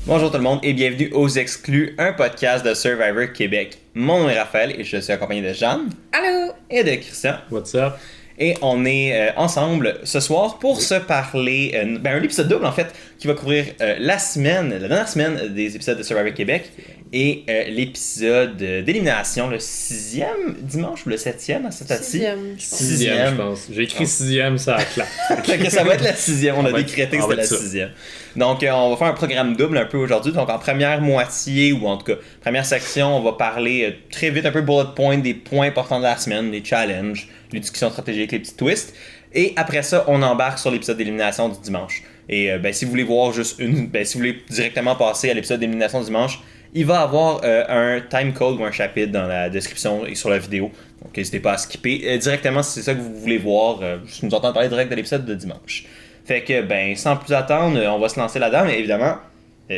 Bonjour tout le monde et bienvenue aux Exclus, un podcast de Survivor Québec. Mon nom est Raphaël et je suis accompagné de Jeanne. Allô! Et de Christian. What's up? Et on est ensemble ce soir pour se parler, un épisode double en fait, qui va couvrir la dernière semaine des épisodes de Survivor Québec et l'épisode d'élimination, le 6e dimanche ou le 7e à cette date-ci? 6e, je pense. J'ai écrit 6e, ça claque. Que ça va être la 6e, on a décrété que c'était la 6e. Donc on va faire un programme double un peu aujourd'hui. Donc en première moitié, ou en tout cas première section, on va parler très vite un peu bullet point des points importants de la semaine, les challenges, les discussions stratégiques, les petits twists. Et après ça, on embarque sur l'épisode d'élimination du dimanche. Et si vous voulez voir juste si vous voulez directement passer à l'épisode d'élimination du dimanche, il va y avoir un time code ou un chapitre dans la description et sur la vidéo. Donc n'hésitez pas à skipper directement si c'est ça que vous voulez voir. Juste nous entendre parler direct de l'épisode de dimanche. Fait que, sans plus attendre, on va se lancer là-dedans. Mais évidemment,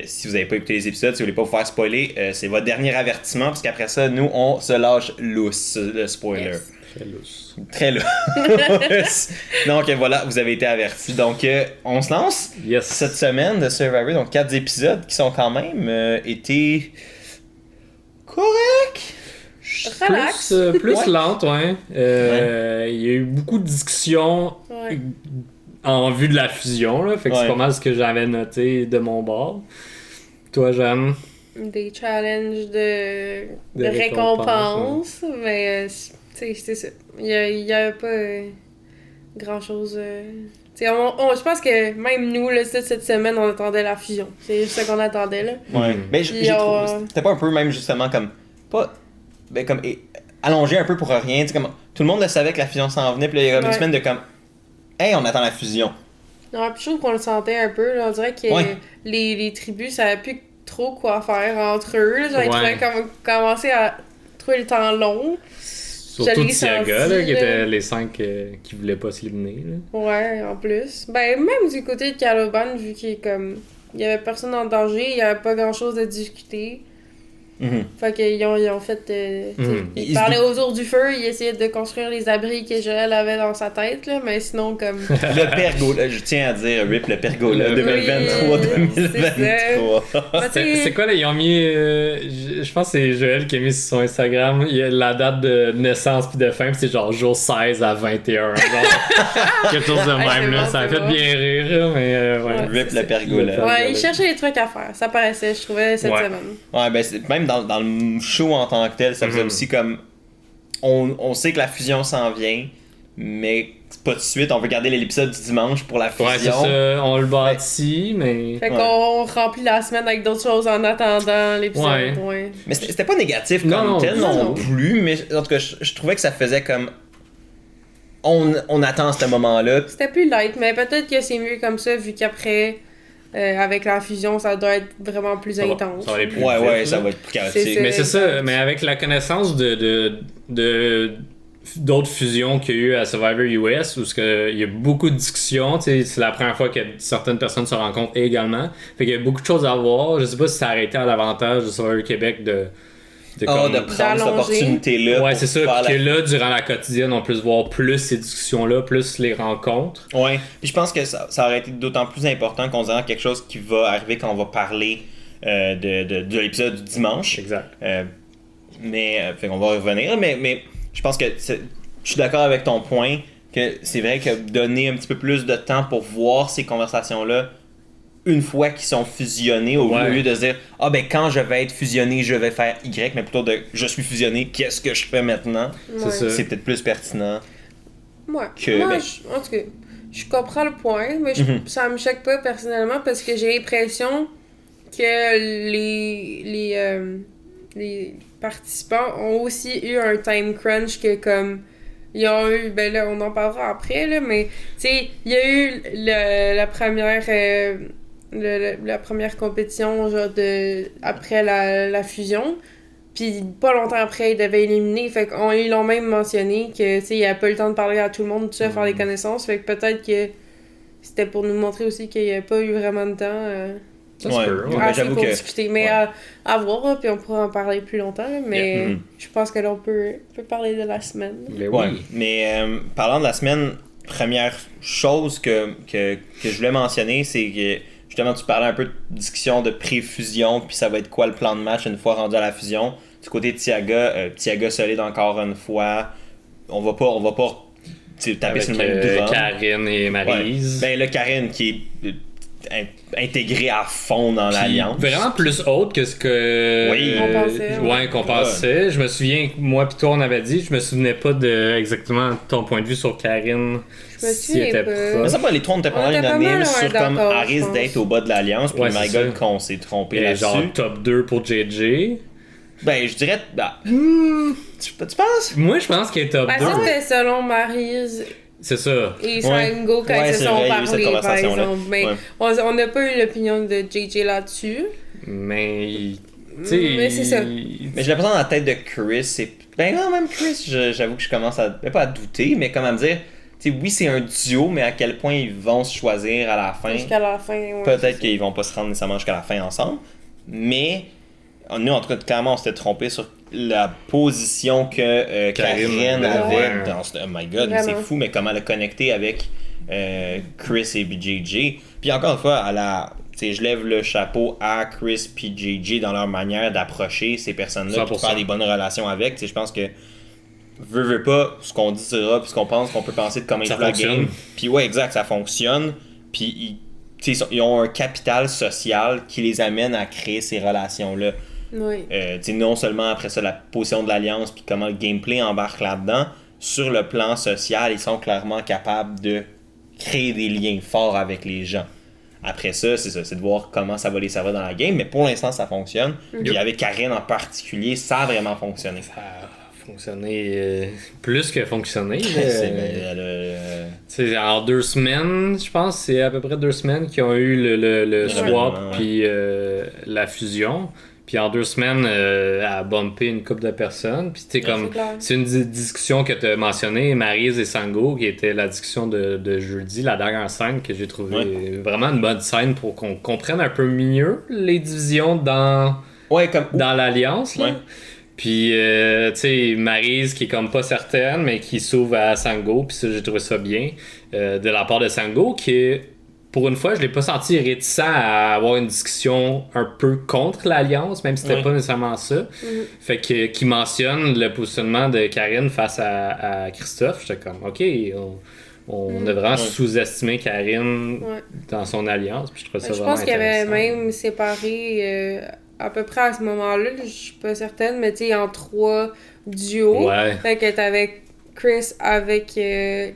si vous n'avez pas écouté les épisodes, si vous voulez pas vous faire spoiler, c'est votre dernier avertissement. Parce qu'après ça, nous, on se lâche lousse, le spoiler. Yes. Très lousse. Très lousse. Donc voilà, vous avez été avertis. Donc, on se lance. Yes. Cette semaine de Survivor, donc 4 épisodes qui sont quand même été corrects. Relax. Plus Ouais. lente, ouais. Il y a eu beaucoup de discussions Ouais. en vue de la fusion, là. Fait que Ouais. c'est pas mal ce que j'avais noté de mon bord. Toi, Jeanne? Des challenges de récompenses, récompenses, mais tu sais, c'est ça. Il y a pas grand chose. Tu sais, je pense que même nous, là, cette semaine, on attendait la fusion. C'est juste ça qu'on attendait, là. Ouais. Mais Puis j'ai trouvé. C'était pas un peu même justement comme. Pas. Comme. Allongé un peu pour rien. Tu sais, comme. Tout le monde le savait que la fusion s'en venait. Puis là, il y a comme une Ouais. semaine de comme. Hey, on attend la fusion. Non, puis je trouve qu'on le sentait un peu, là. On dirait que Ouais. les tribus savaient plus trop quoi faire entre eux, là. Genre, ils Ouais. trouvaient commencer à trouver le temps long. Surtout l'ai Tiaga, senti, là, qui là. étaient les 5 qui voulaient pas s'éliminer, là. Ouais, en plus. Ben, même du côté de Caloban, vu qu'il est comme. Il y avait personne en danger, il y avait pas grand chose à discuter. Mhm. Fait qu'ils ont fait. Ils Ils parlaient se autour du feu, ils essayaient de construire les abris que Joël avait dans sa tête, là, mais sinon, comme. Le pergola, je tiens à dire, RIP le pergola Le- 2023-2023. Ben, tu sais, C'est quoi là? Ils ont mis. Je pense que c'est Joël qui a mis sur son Instagram. Il y a la date de naissance puis de fin, puis c'est genre jour 16 à 21. Genre, quelque chose de Ouais, c'est même, là. bon, Ça a c'est fait bon. bien rire, là, mais ouais. Ouais. RIP c'est le pergola. Ouais, ils cherchaient des trucs à faire, ça paraissait, je trouvais, cette Ouais. semaine. Ouais, même dans le show en tant que tel, ça faisait aussi comme. On sait que la fusion s'en vient, mais c'est pas tout de suite. On veut garder l'épisode du dimanche pour la fusion. Ouais, c'est ça. On le bâtit, mais. Fait Ouais. qu'on remplit la semaine avec d'autres choses en attendant l'épisode. Ouais. Ouais. Mais c'était pas négatif Non, comme non, tel non, non non. plus, mais en tout cas, je trouvais que ça faisait comme. On attend ce moment-là. C'était plus light, mais peut-être que c'est mieux comme ça, vu qu'après, avec la fusion, ça doit être vraiment plus intense. Ça va aller plus Ouais, vite, ouais, là. ça va être plus C'est chaotique. ça. Mais c'est ça, mais avec la connaissance d'autres fusions qu'il y a eu à Survivor US, où il y a beaucoup de discussions, tu sais, c'est la première fois que certaines personnes se rencontrent également. Fait qu'il y a beaucoup de choses à voir. Je sais pas si ça a été à l'avantage de Survivor Québec de De comme- prendre cette d'allonger. opportunité-là. Ouais, pour c'est ça. faire Puis la- que là, durant la quotidienne, on puisse voir plus ces discussions-là, plus les rencontres. Ouais. Puis je pense que ça aurait été d'autant plus important considérant quelque chose qui va arriver quand on va parler de l'épisode du dimanche. Exact. Fait qu'on va y revenir, mais je pense que je suis d'accord avec ton point que c'est vrai que donner un petit peu plus de temps pour voir ces conversations-là une fois qu'ils sont fusionnés au Ouais. lieu de se dire quand je vais être fusionné je vais faire Y, mais plutôt de je suis fusionné, qu'est-ce que je fais maintenant. C'est ça. C'est peut-être plus pertinent. Ouais. Que- Moi, ben- en tout cas, je comprends le point, mais ça me choque pas personnellement parce que j'ai l'impression que les participants ont aussi eu un time crunch que comme ils ont eu, ben là on en parlera après là, mais tu sais il y a eu la première la première compétition genre après la fusion. Puis pas longtemps après, ils devaient éliminer. Fait qu'ils l'ont même mentionné que, tu sais, il a pas eu le temps de parler à tout le monde, tout ça, faire des connaissances. Fait que peut-être que c'était pour nous montrer aussi qu'il n'y a pas eu vraiment de temps Ça se peut, ouais. ben, assez j'avoue pour que discuter. Mais ouais. à voir, là, puis on pourra en parler plus longtemps. Là, mais Yeah. Mhm. je pense que là, on peut parler de la semaine. Mais Ouais, oui. mais parlant de la semaine, première chose que je voulais mentionner, c'est que je justement, tu parlais un peu de discussion de pré-fusion, puis ça va être quoi le plan de match une fois rendu à la fusion. Du côté de Tiaga solide encore une fois. On va pas taper sur le même drum. Karine et Maryse. Ouais. Ben là, Karine qui est intégrée à fond dans l'alliance. Vraiment plus haute que ce que qu'on pensait. Je me souviens que moi pis toi on avait dit, je me souvenais pas de exactement ton point de vue sur Karine. Je me souviens pas. Mais ça, les trois on était pas mal unanimes sur comme Harris d'être au bas de l'alliance, puis my god qu'on s'est trompé là-dessus. Genre top 2 pour JJ. Ben je dirais tu penses? Moi je pense qu'il est top 2. Ça c'était selon Maryse. C'est ça. Et Sango quand ils se sont parlé, par exemple. Mais on n'a pas eu l'opinion de JJ là-dessus. Mais c'est ça. Mais j'ai l'impression dans la tête de Chris, c'est. Ben non, même Chris, j'avoue que je commence à. Pas à douter, mais comme à me dire. Oui, c'est un duo, mais à quel point ils vont se choisir à la fin. Jusqu'à la fin, ouais. Peut-être qu'ils vont pas se rendre nécessairement jusqu'à la fin ensemble. Mais nous, en tout cas, clairement, on s'était trompé sur la position que Karine avait dans ce. Oh my god, c'est fou, mais comment elle a connecté avec Chris et JJ. Puis encore une fois, je lève le chapeau à Chris et JJ dans leur manière d'approcher ces personnes-là, de faire des bonnes relations avec. Je pense que veut pas, ce qu'on dira puis ce qu'on pense qu'on peut penser de comment ils jouent la game. Puis ouais, exact, ça fonctionne. Puis ils ont un capital social qui les amène à créer ces relations-là. Oui. Non seulement après ça la position de l'alliance puis comment le gameplay embarque là-dedans, sur le plan social ils sont clairement capables de créer des liens forts avec les gens. Après ça, c'est de voir comment ça va les servir dans la game, mais pour l'instant ça fonctionne. Puis avec Karine en particulier, ça a vraiment fonctionné. Ça a fonctionné plus que fonctionné. En 2 semaines, je pense, c'est à peu près 2 semaines qu'ils ont eu le swap puis la fusion. Puis en 2 semaines, elle a bumpé une couple de personnes. Puis c'est une discussion que tu as mentionnée, Maryse et Sango, qui était la discussion de jeudi, la dernière scène que j'ai trouvé vraiment une bonne scène pour qu'on comprenne un peu mieux les divisions dans l'alliance. Là. Puis, tu sais, Maryse qui est comme pas certaine, mais qui s'ouvre à Sango. Puis ça, j'ai trouvé ça bien. De la part de Sango, qui est... Pour une fois, je l'ai pas senti réticent à avoir une discussion un peu contre l'Alliance, même si c'était pas nécessairement ça. Fait que qui mentionne le positionnement de Karine face à Christophe. J'étais comme, OK, on a vraiment sous-estimé Karine dans son alliance. Puis je trouvais ça vraiment intéressant. Je pense qu'il y avait même séparé à peu près à ce moment-là, je suis pas certaine, mais tu sais, en 3 duos. Fait que t'avais Chris avec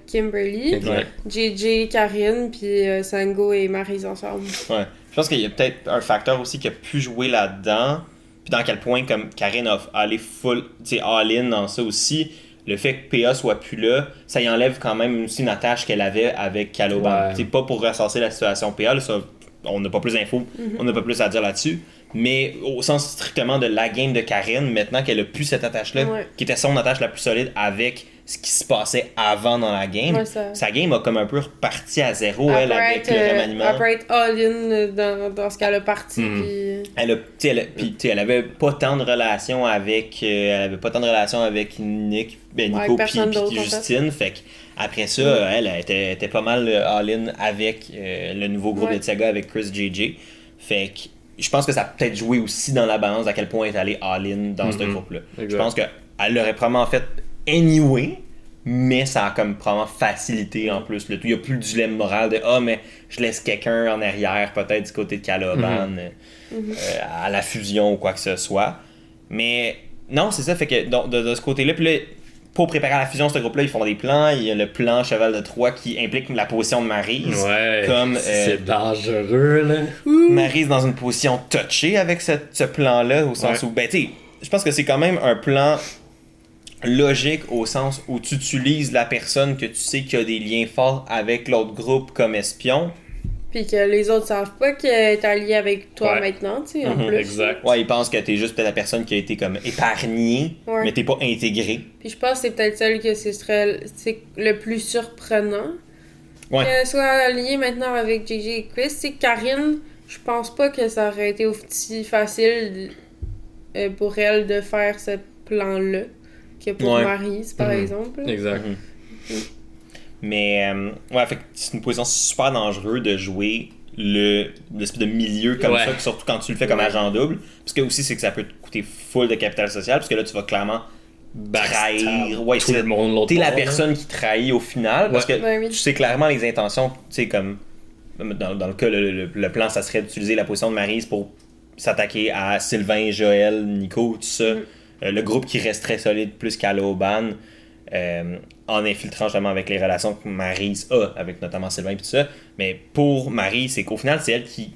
Kimberly, JJ, Karine, puis Sango et Maryse ensemble. Ouais. Je pense qu'il y a peut-être un facteur aussi qui a pu jouer là-dedans, puis dans quel point comme Karine a allé full, tu sais, all-in dans ça aussi. Le fait que PA soit plus là, ça y enlève quand même aussi une attache qu'elle avait avec Caloban. C'est pas pour ressasser la situation PA, là, ça, on n'a pas plus d'infos, on n'a pas plus à dire là-dessus. Mais au sens strictement de la game de Karine, maintenant qu'elle a plus cette attache-là, qui était son attache la plus solide avec ce qui se passait avant dans la game, sa game a comme un peu reparti à zéro, elle, avec le remaniement. Elle peut être all-in dans ce qu'elle a parti. Elle avait pas tant de relations avec Nick, Nico puis Justine, fait que après ça, elle était pas mal all-in avec le nouveau groupe de Tiaga avec Chris JJ. Fait que je pense que ça a peut-être joué aussi dans la balance à quel point elle est allée all-in dans ce groupe-là. Exact. Je pense qu'elle l'aurait probablement fait anyway, mais ça a comme probablement facilité en plus le tout. Il n'y a plus le dilemme moral de mais je laisse quelqu'un en arrière, peut-être du côté de Caloban, à la fusion ou quoi que ce soit. Mais non, c'est ça, fait que de ce côté-là, puis là, pour préparer à la fusion, ce groupe-là, ils font des plans. Il y a le plan Cheval de Troie qui implique la position de Maryse. Comme, c'est dangereux, là. Maryse dans une position touchée avec ce plan-là, au sens où, ben, tu sais, je pense que c'est quand même un plan logique au sens où tu utilises la personne que tu sais qui a des liens forts avec l'autre groupe comme espion. Puis que les autres savent pas qu'elle est alliée avec toi maintenant, tu sais, en plus. Exact. Ouais, ils pensent que t'es juste la personne qui a été comme épargnée, mais t'es pas intégrée. Puis je pense que c'est peut-être celle que c'est le plus surprenant. Qu'elle soit alliée maintenant avec JJ et Chris. C'est Karine, je pense pas que ça aurait été aussi facile pour elle de faire ce plan-là que pour Maryse, par exemple. Exact. Mais, fait que c'est une position super dangereuse de jouer l'espèce de milieu comme ça, surtout quand tu le fais comme agent double. Parce que aussi, c'est que ça peut te coûter full de capital social, parce que là, tu vas clairement trahir. Tout le monde l'autre t'es la bord, personne qui trahit au final, parce que tu sais clairement les intentions, tu sais, comme dans le cas, le plan, ça serait d'utiliser la position de Maryse pour s'attaquer à Sylvain, Joël, Nico, tout ça. Le groupe qui reste très solide plus qu'à l'Auban, en infiltrant justement avec les relations que Maryse a avec notamment Sylvain et tout ça. Mais pour Marie, c'est qu'au final, c'est elle qui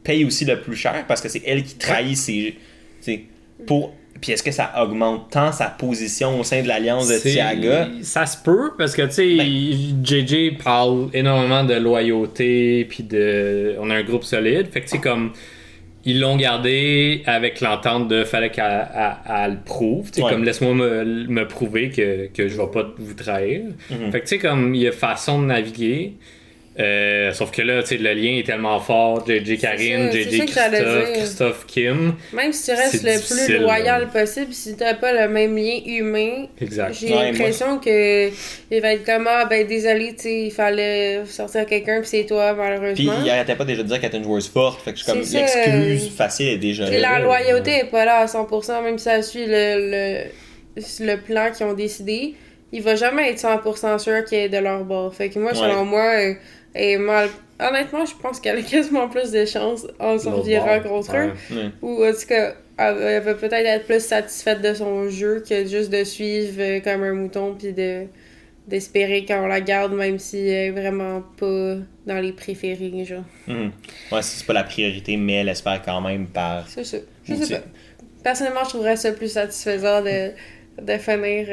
paye aussi le plus cher parce que c'est elle qui trahit ses. Puis est-ce que ça augmente tant sa position au sein de l'alliance de Tiaga? Ça se peut, parce que, tu sais, JJ parle énormément de loyauté, puis on a un groupe solide. Fait que, tu sais, comme, ils l'ont gardé avec l'entente de fallait qu'elle le prouve. Tu sais, comme, laisse-moi me prouver que je vais pas vous trahir. Fait que, tu sais, comme, il y a façon de naviguer. Sauf que là, tu sais, le lien est tellement fort. JJ Karine, JJ Christophe Kim. Même si tu restes le plus loyal possible, si t'as pas le même lien humain, j'ai l'impression que il va être comme désolé, tu sais, il fallait sortir quelqu'un pis c'est toi, malheureusement. Puis il arrêtait pas déjà de dire qu'elle était une joueuse forte, fait que je suis comme l'excuse facile est déjà là. La loyauté est pas là à 100%, même si ça suit le plan qu'ils ont décidé. Il va jamais être 100% sûr qu'il est de leur bord. Fait que moi, selon moi, honnêtement, je pense qu'elle a quasiment plus de chances en sortirant contre eux. Ou en tout cas, elle va peut-être être plus satisfaite de son jeu que juste de suivre comme un mouton puis d'espérer qu'on la garde même si elle est vraiment pas dans les préférés, genre. Ouais, c'est pas la priorité, mais elle espère quand même par... C'est ça. Je sais pas. Personnellement, je trouverais ça plus satisfaisant de finir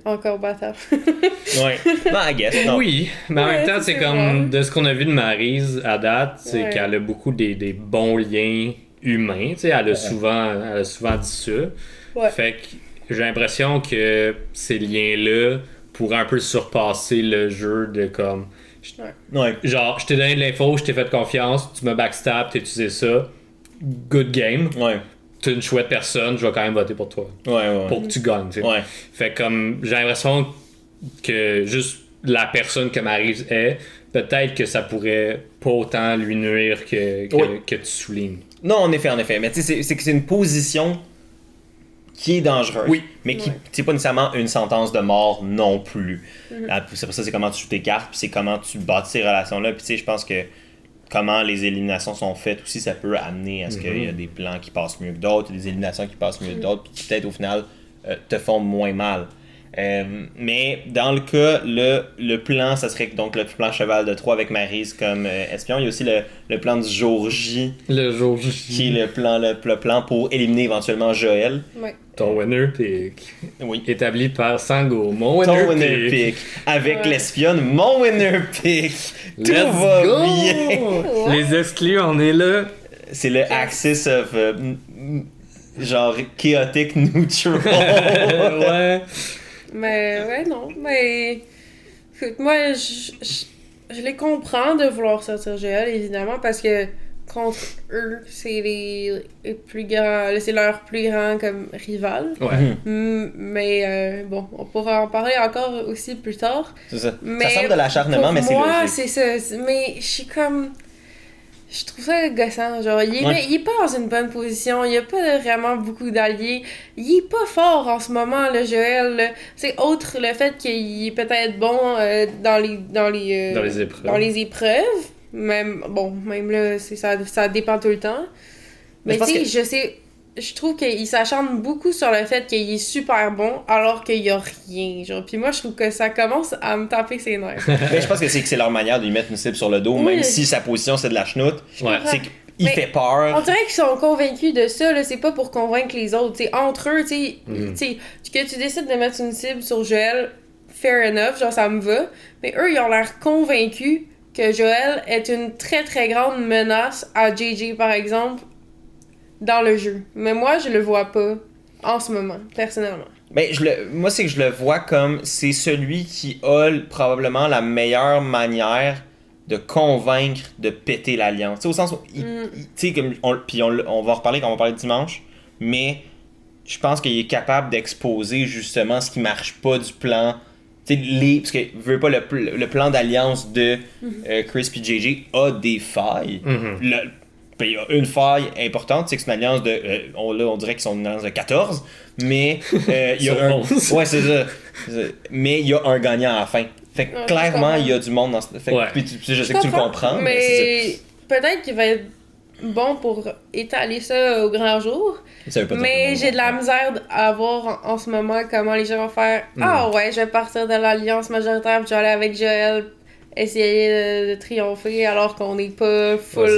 encore battable. Ouais, non, I guess, non. Oui, mais en même temps, c'est comme de ce qu'on a vu de Maryse à date, c'est qu'elle a beaucoup des bons liens humains, tu sais, elle a souvent dit ça. Fait que j'ai l'impression que ces liens-là pourraient un peu surpasser le jeu de comme... Genre, je t'ai donné de l'info, je t'ai fait confiance, tu me backstab, t'as utilisé ça, good game. T'es une chouette personne, je vais quand même voter pour toi. Pour que tu gagnes, tu sais. Fait comme, j'ai l'impression que juste la personne que Maryse est, peut-être que ça pourrait pas autant lui nuire que tu soulignes. Non, en effet. Mais tu sais, c'est que c'est une position qui est dangereuse. Mais qui c'est pas nécessairement une sentence de mort non plus. C'est pour ça, c'est comment tu joues tes cartes, puis c'est comment tu bâtis ces relations-là. Puis tu sais, je pense que comment les éliminations sont faites aussi, ça peut amener à ce qu'il y a des plans qui passent mieux que d'autres, des éliminations qui passent mieux que d'autres, puis qui peut-être au final te font moins mal. Mais dans le cas, le plan, ça serait donc le plan cheval de Troie avec Maryse comme espion. Il y a aussi le plan du jour J. Le jour J. Qui est le plan pour éliminer éventuellement Joël. Ton winner pick. Établi par Sango. Mon winner pick. Avec l'espionne, mon winner pick. Tout va bien. Les exclus, on est là. C'est le axis of genre chaotic neutral. Mais écoute, moi je les comprends de vouloir sortir Joël, évidemment, parce que contre eux, c'est les plus grands, c'est leur plus grand comme rival. Mais bon, on pourra en parler encore aussi plus tard. C'est ça. Ça semble de l'acharnement, mais c'est logique. Moi, c'est ça. Mais je suis comme... Je trouve ça gossant, genre, il est pas dans une bonne position, il y a pas vraiment beaucoup d'alliés, il est pas fort en ce moment, le Joël, c'est autre le fait qu'il est peut-être bon dans les épreuves, même là, ça dépend tout le temps, mais tu sais, je trouve qu'il s'acharne beaucoup sur le fait qu'il est super bon alors qu'il y a rien, genre. Puis moi, je trouve que ça commence à me taper ses nerfs. Mais je pense que c'est leur manière de lui mettre une cible sur le dos, même si sa position c'est de la chenoute. C'est qu'il fait peur. On dirait qu'ils sont convaincus de ça, là. C'est pas pour convaincre les autres. T'sais, entre eux, que tu décides de mettre une cible sur Joël, fair enough, genre ça me va. Mais eux, ils ont l'air convaincus que Joël est une très très grande menace à JJ, par exemple, dans le jeu. Mais moi, je le vois pas en ce moment, personnellement. Ben, moi, c'est que je le vois comme c'est celui qui a probablement la meilleure manière de convaincre de péter l'alliance. T'sais, au sens où, on va en reparler quand on va parler dimanche, mais je pense qu'il est capable d'exposer justement ce qui marche pas du plan parce que veux pas le plan d'alliance de Chris et JJ a des failles. Il y a une faille importante, c'est que c'est une alliance de. On dirait qu'ils sont une alliance de 14, mais il y a un. 11. Ouais, c'est ça. Mais il y a un gagnant à la fin. Fait que clairement, il y a du monde dans ce. Fait que, puis je sais que tu le comprends. Mais peut-être qu'il va être bon pour étaler ça au grand jour. Ça veut pas dire mais que j'ai de la misère à voir en ce moment comment les gens vont faire. Ah ouais, je vais partir de l'alliance majoritaire, puis je vais aller avec Joël, essayer de triompher alors qu'on n'est pas full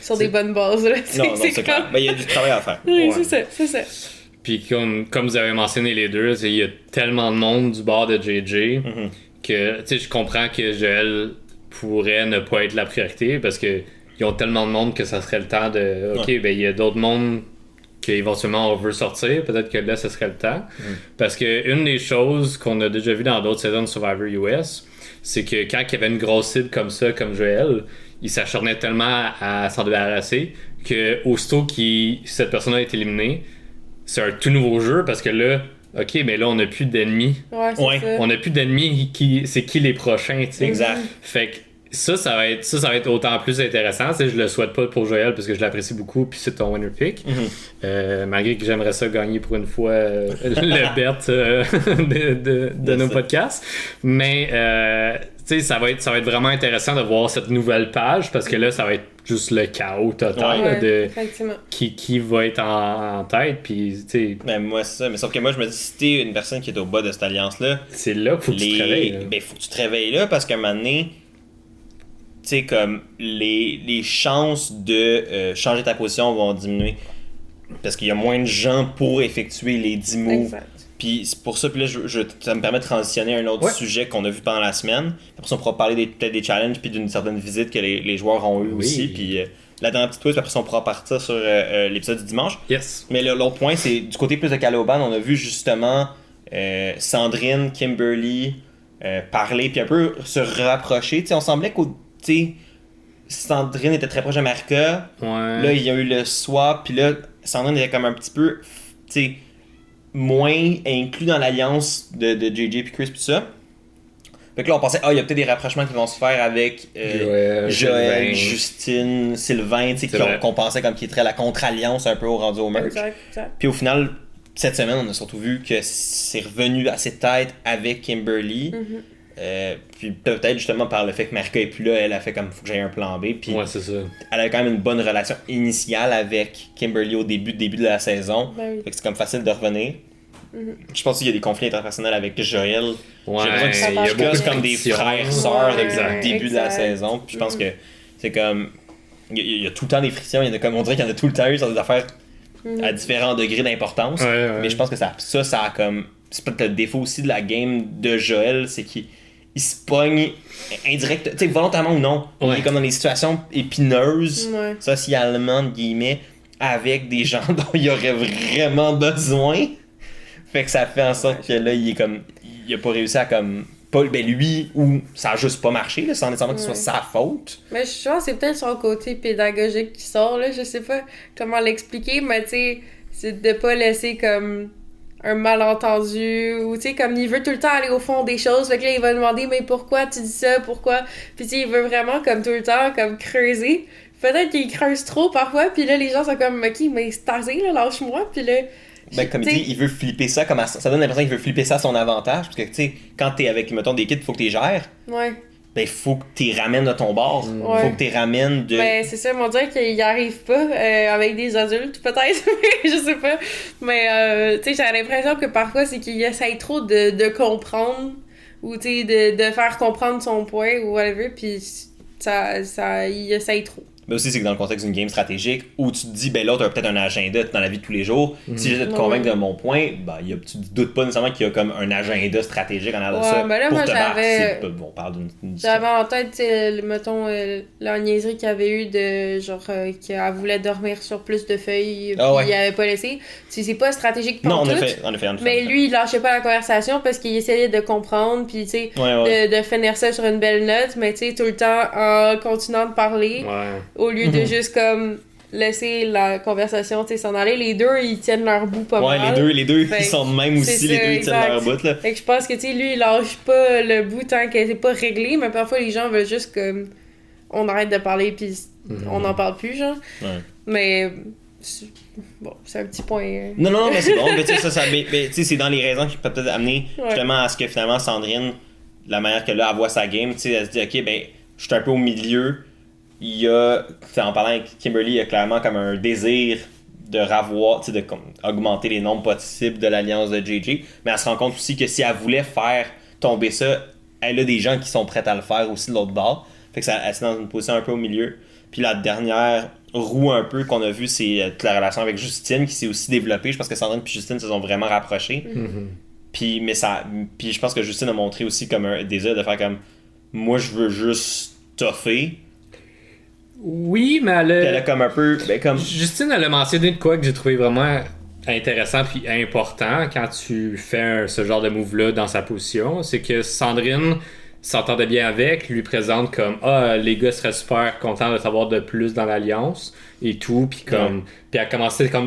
sur des bonnes bases. Là. Non, c'est clair. Mais il y a du travail à faire. Oui, c'est ça. Puis comme vous avez mentionné les deux, il y a tellement de monde du bord de JJ que je comprends que Joël pourrait ne pas être la priorité parce que ils ont tellement de monde que ça serait le temps de OK, ben il y a d'autres mondes qu'éventuellement on veut sortir, peut-être que là ce serait le temps. Parce que une des choses qu'on a déjà vu dans d'autres saisons de Survivor US, c'est que quand il y avait une grosse cible comme ça, comme Joël, il s'acharnait tellement à s'en débarrasser que aussitôt que cette personne-là est éliminée, c'est un tout nouveau jeu parce que là, OK, mais là on n'a plus d'ennemis. Ouais, c'est ça. On n'a plus d'ennemis, c'est qui les prochains, tu sais. Exact. Fait que ça va être autant plus intéressant. Je le souhaite pas pour Joël parce que je l'apprécie beaucoup puis c'est ton winner pick. Malgré que j'aimerais ça gagner pour une fois le bet de nos podcasts. Mais ça va être vraiment intéressant de voir cette nouvelle page parce que là ça va être juste le chaos total de qui va être en tête. Puis, ben, moi, c'est ça. Mais sauf que moi, je me dis, si t'es une personne qui est au bas de cette alliance-là, c'est là qu'il faut que tu te réveilles. Ben, faut que tu te réveilles là parce qu'à un moment donné, tu sais, comme les chances de changer ta position vont diminuer. Parce qu'il y a moins de gens pour effectuer les 10 moves. Exact. Puis c'est pour ça, puis là, ça me permet de transitionner à un autre sujet qu'on a vu pendant la semaine. Après ça, on pourra parler peut-être des challenges puis d'une certaine visite que les joueurs ont eu aussi. Puis la dernière petite twist, puis après ça, on pourra partir sur l'épisode du dimanche. Yes. Mais l'autre point, c'est du côté plus de Caloban, on a vu justement Sandrine, Kimberly parler, puis un peu se rapprocher. T'sais, on semblait que Sandrine était très proche de Marika. Ouais. Là, il y a eu le swap, puis là, Sandrine était comme un petit peu moins inclus dans l'alliance de JJ puis Chris puis ça. Fait que là, on pensait, il y a peut-être des rapprochements qui vont se faire avec Joël, Justine, Sylvain, qu'on pensait comme qui serait la contre-alliance un peu au rendu au merch. Exact. Puis au final, cette semaine, on a surtout vu que c'est revenu à ses têtes avec Kimberly. Puis peut-être justement par le fait que Marika est plus là, elle a fait comme faut que j'aille un plan B. Puis c'est ça. elle avait quand même une bonne relation initiale avec Kimberly au début de la saison. Ben oui. Fait que c'est comme facile de revenir. Je pense qu'il y a des conflits interpersonnels avec Joël. Ouais, j'ai l'impression il y a beaucoup de comme des compétition. frères, sœurs Exact. au début de la saison. Puis je pense que c'est comme. Il y a tout le temps des frictions. Il y en a comme, on dirait qu'il y en a tout le temps eu sur des affaires à différents degrés d'importance. Mais je pense que ça a comme. C'est peut-être le défaut aussi de la game de Joël, c'est qu'il se pogne indirect, tu sais, volontairement ou non. Il est comme dans des situations épineuses, socialement, de guillemets, avec des gens dont il aurait vraiment besoin. Fait que ça fait en sorte que là, il est comme. Il a pas réussi à comme. Pas lui, ou ça a juste pas marché, là, sans nécessairement que ce soit sa faute. Mais je pense que c'est peut-être son côté pédagogique qui sort, là. Je sais pas comment l'expliquer, mais tu sais, c'est de pas laisser comme un malentendu, ou tu sais, comme il veut tout le temps aller au fond des choses, fait que là, il va demander, mais pourquoi tu dis ça, pourquoi? Puis tu sais, il veut vraiment, comme tout le temps, comme creuser. Peut-être qu'il creuse trop parfois, puis là, les gens sont comme, ok, mais c'est assez, là, lâche-moi, puis là. Ben, comme il dit, il veut flipper ça, ça donne l'impression qu'il veut flipper ça à son avantage, parce que tu sais, quand t'es avec, mettons, des kids, il faut que t'es gères. Ouais. Ben, faut que t'es ramènes de ton bord. Faut que t'es ramènes de. Ben, c'est ça, on dirait qu'il y arrive pas avec des adultes, peut-être, je sais pas. Mais, tu sais, j'ai l'impression que parfois, c'est qu'il essaye trop de comprendre, ou tu sais, de faire comprendre son point, ou whatever, pis il essaye trop. Mais aussi, c'est que dans le contexte d'une game stratégique où tu te dis, ben l'autre a peut-être un agenda dans la vie de tous les jours. Si j'essaie de te convaitre de mon point, ben tu te doutes pas nécessairement qu'il y a comme un agenda stratégique en arrière de ça. Ben là, pour moi, te j'avais. battre. On parle d'une. J'avais en tête, mettons, la niaiserie qu'il y avait eu de genre qu'elle voulait dormir sur plus de feuilles, puis il avait pas laissé. C'est pas stratégique pour tout. En effet. Mais lui, il lâchait pas la conversation parce qu'il essayait de comprendre, puis tu sais, de finir ça sur une belle note, mais tu sais, tout le temps en continuant de parler, au lieu de juste comme laisser la conversation s'en aller. Les deux, ils tiennent leur bout pas mal. Ouais, les deux, Fait ils sont de même aussi, les deux, ils tiennent leur bout, là. Fait que je pense que, lui, il lâche pas le bout tant que c'est pas réglé, mais parfois, les gens veulent juste comme... On arrête de parler, puis on n'en parle plus, genre. Ouais. Mais... Bon, c'est un petit point... Non, mais c'est bon, mais tu sais, c'est dans les raisons qui peuvent peut-être amener justement à ce que finalement Sandrine, la manière que là, elle voit sa game, tu sais, elle se dit, ok, ben, je suis un peu au milieu. Il y a, en parlant avec Kimberly, il y a clairement comme un désir de ravoir, tu sais, de comme, augmenter les nombres possibles de l'alliance de JJ, mais elle se rend compte aussi que si elle voulait faire tomber ça, elle a des gens qui sont prêts à le faire aussi de l'autre bord. Fait que ça, elle est dans une position un peu au milieu. Puis la dernière roue un peu qu'on a vue, c'est toute la relation avec Justine qui s'est aussi développée. Je pense que Sandrine et Justine se sont vraiment rapprochés. Puis je pense que Justine a montré aussi comme un désir de faire comme moi je veux juste toffer. Oui, mais elle a comme un peu comme Justine, elle a mentionné de quoi que j'ai trouvé vraiment intéressant puis important quand tu fais ce genre de move-là dans sa position, c'est que Sandrine s'entendait bien avec, lui présente comme les gars seraient super contents de savoir de plus dans l'alliance et tout, puis comme puis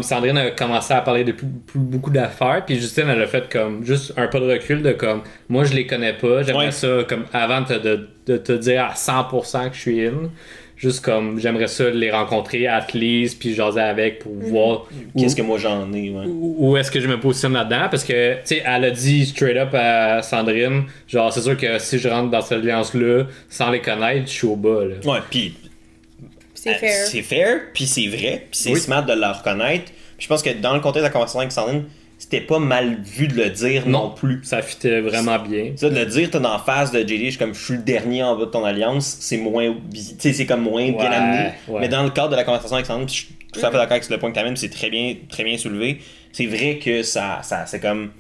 Sandrine a commencé à parler de beaucoup d'affaires, puis Justine elle a fait comme juste un pas de recul de comme moi je les connais pas, j'aimerais ça comme avant de te dire à 100% que je suis in. Juste comme, j'aimerais ça les rencontrer, at least, puis jaser avec pour voir... Qu'est-ce que moi j'en ai, Où est-ce que je me positionne là-dedans, parce que, tu sais, elle a dit straight up à Sandrine, genre, c'est sûr que si je rentre dans cette alliance-là, sans les connaître, je suis au bas, là. Ouais, puis... C'est fair. C'est fair, puis c'est vrai, puis c'est smart de le reconnaître. Puis je pense que dans le contexte de la conversation avec Sandrine, c'était pas mal vu de le dire non plus. Ça fitait vraiment bien. Ça, de le dire, t'es en face de JD, je suis le dernier en bas de ton alliance, c'est moins, c'est comme moins bien amené. Ouais. Mais dans le cadre de la conversation avec Sandrine, je suis tout à fait d'accord avec le point que t'amènes, c'est très bien soulevé. C'est vrai que ça c'est comme...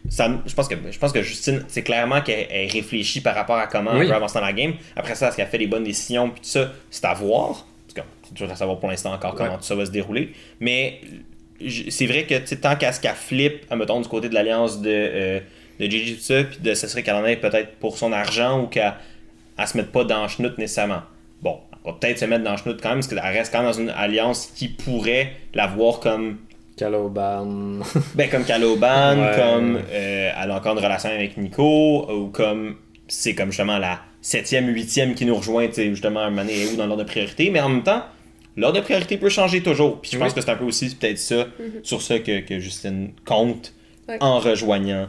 Ça, je pense que Justine, c'est clairement qu'elle réfléchit par rapport à comment elle veut avancer dans la game. Après ça, est-ce qu'elle fait les bonnes décisions, puis tout ça, c'est à voir. C'est toujours à savoir pour l'instant encore comment tout ça va se dérouler. Mais... c'est vrai que tant qu'à ce qu'elle flippe, mettons, du côté de l'alliance de JJ tout ça, puis ce serait qu'elle en ait peut-être pour son argent ou qu'elle se mette pas dans le chenoute nécessairement. Bon, elle va peut-être se mettre dans le chenoute quand même, parce qu'elle reste quand même dans une alliance qui pourrait la voir comme... Caloban. comme Caloban, comme elle a encore une relation avec Nico, ou comme c'est comme justement la 7e, 8e qui nous rejoint, justement, un moment donné, où dans l'ordre de priorité, mais en même temps, l'ordre de priorité peut changer toujours. Puis je pense que c'est un peu aussi peut-être ça, sur ça que Justine compte en rejoignant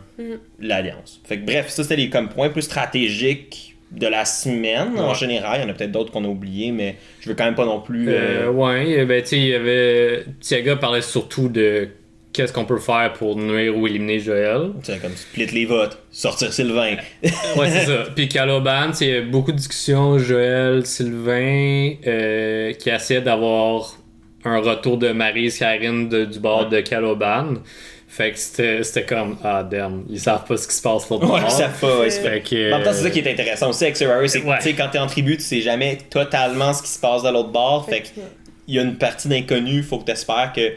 l'Alliance. Fait que bref, ça c'était les comme points plus stratégiques de la semaine en général. Il y en a peut-être d'autres qu'on a oubliés, mais je veux quand même pas non plus... tu sais, il y avait... Thiaga parlait surtout de qu'est-ce qu'on peut faire pour nuire ou éliminer Joël. C'est comme split les votes, sortir Sylvain. Ouais, c'est ça. Puis Caloban, il y a beaucoup de discussions, Joël, Sylvain, qui essaient d'avoir un retour de Maryse Karine du bord de Caloban. Fait que c'était comme, damn, ils savent pas ce qui se passe pour le bord. Ouais, ils savent pas. Ouais. Fait que, en même temps, c'est ça qui est intéressant aussi avec Survivor, c'est que quand t'es en tribu, tu sais jamais totalement ce qui se passe de l'autre bord. Fait qu'il y a une partie d'inconnu, faut que t'espères que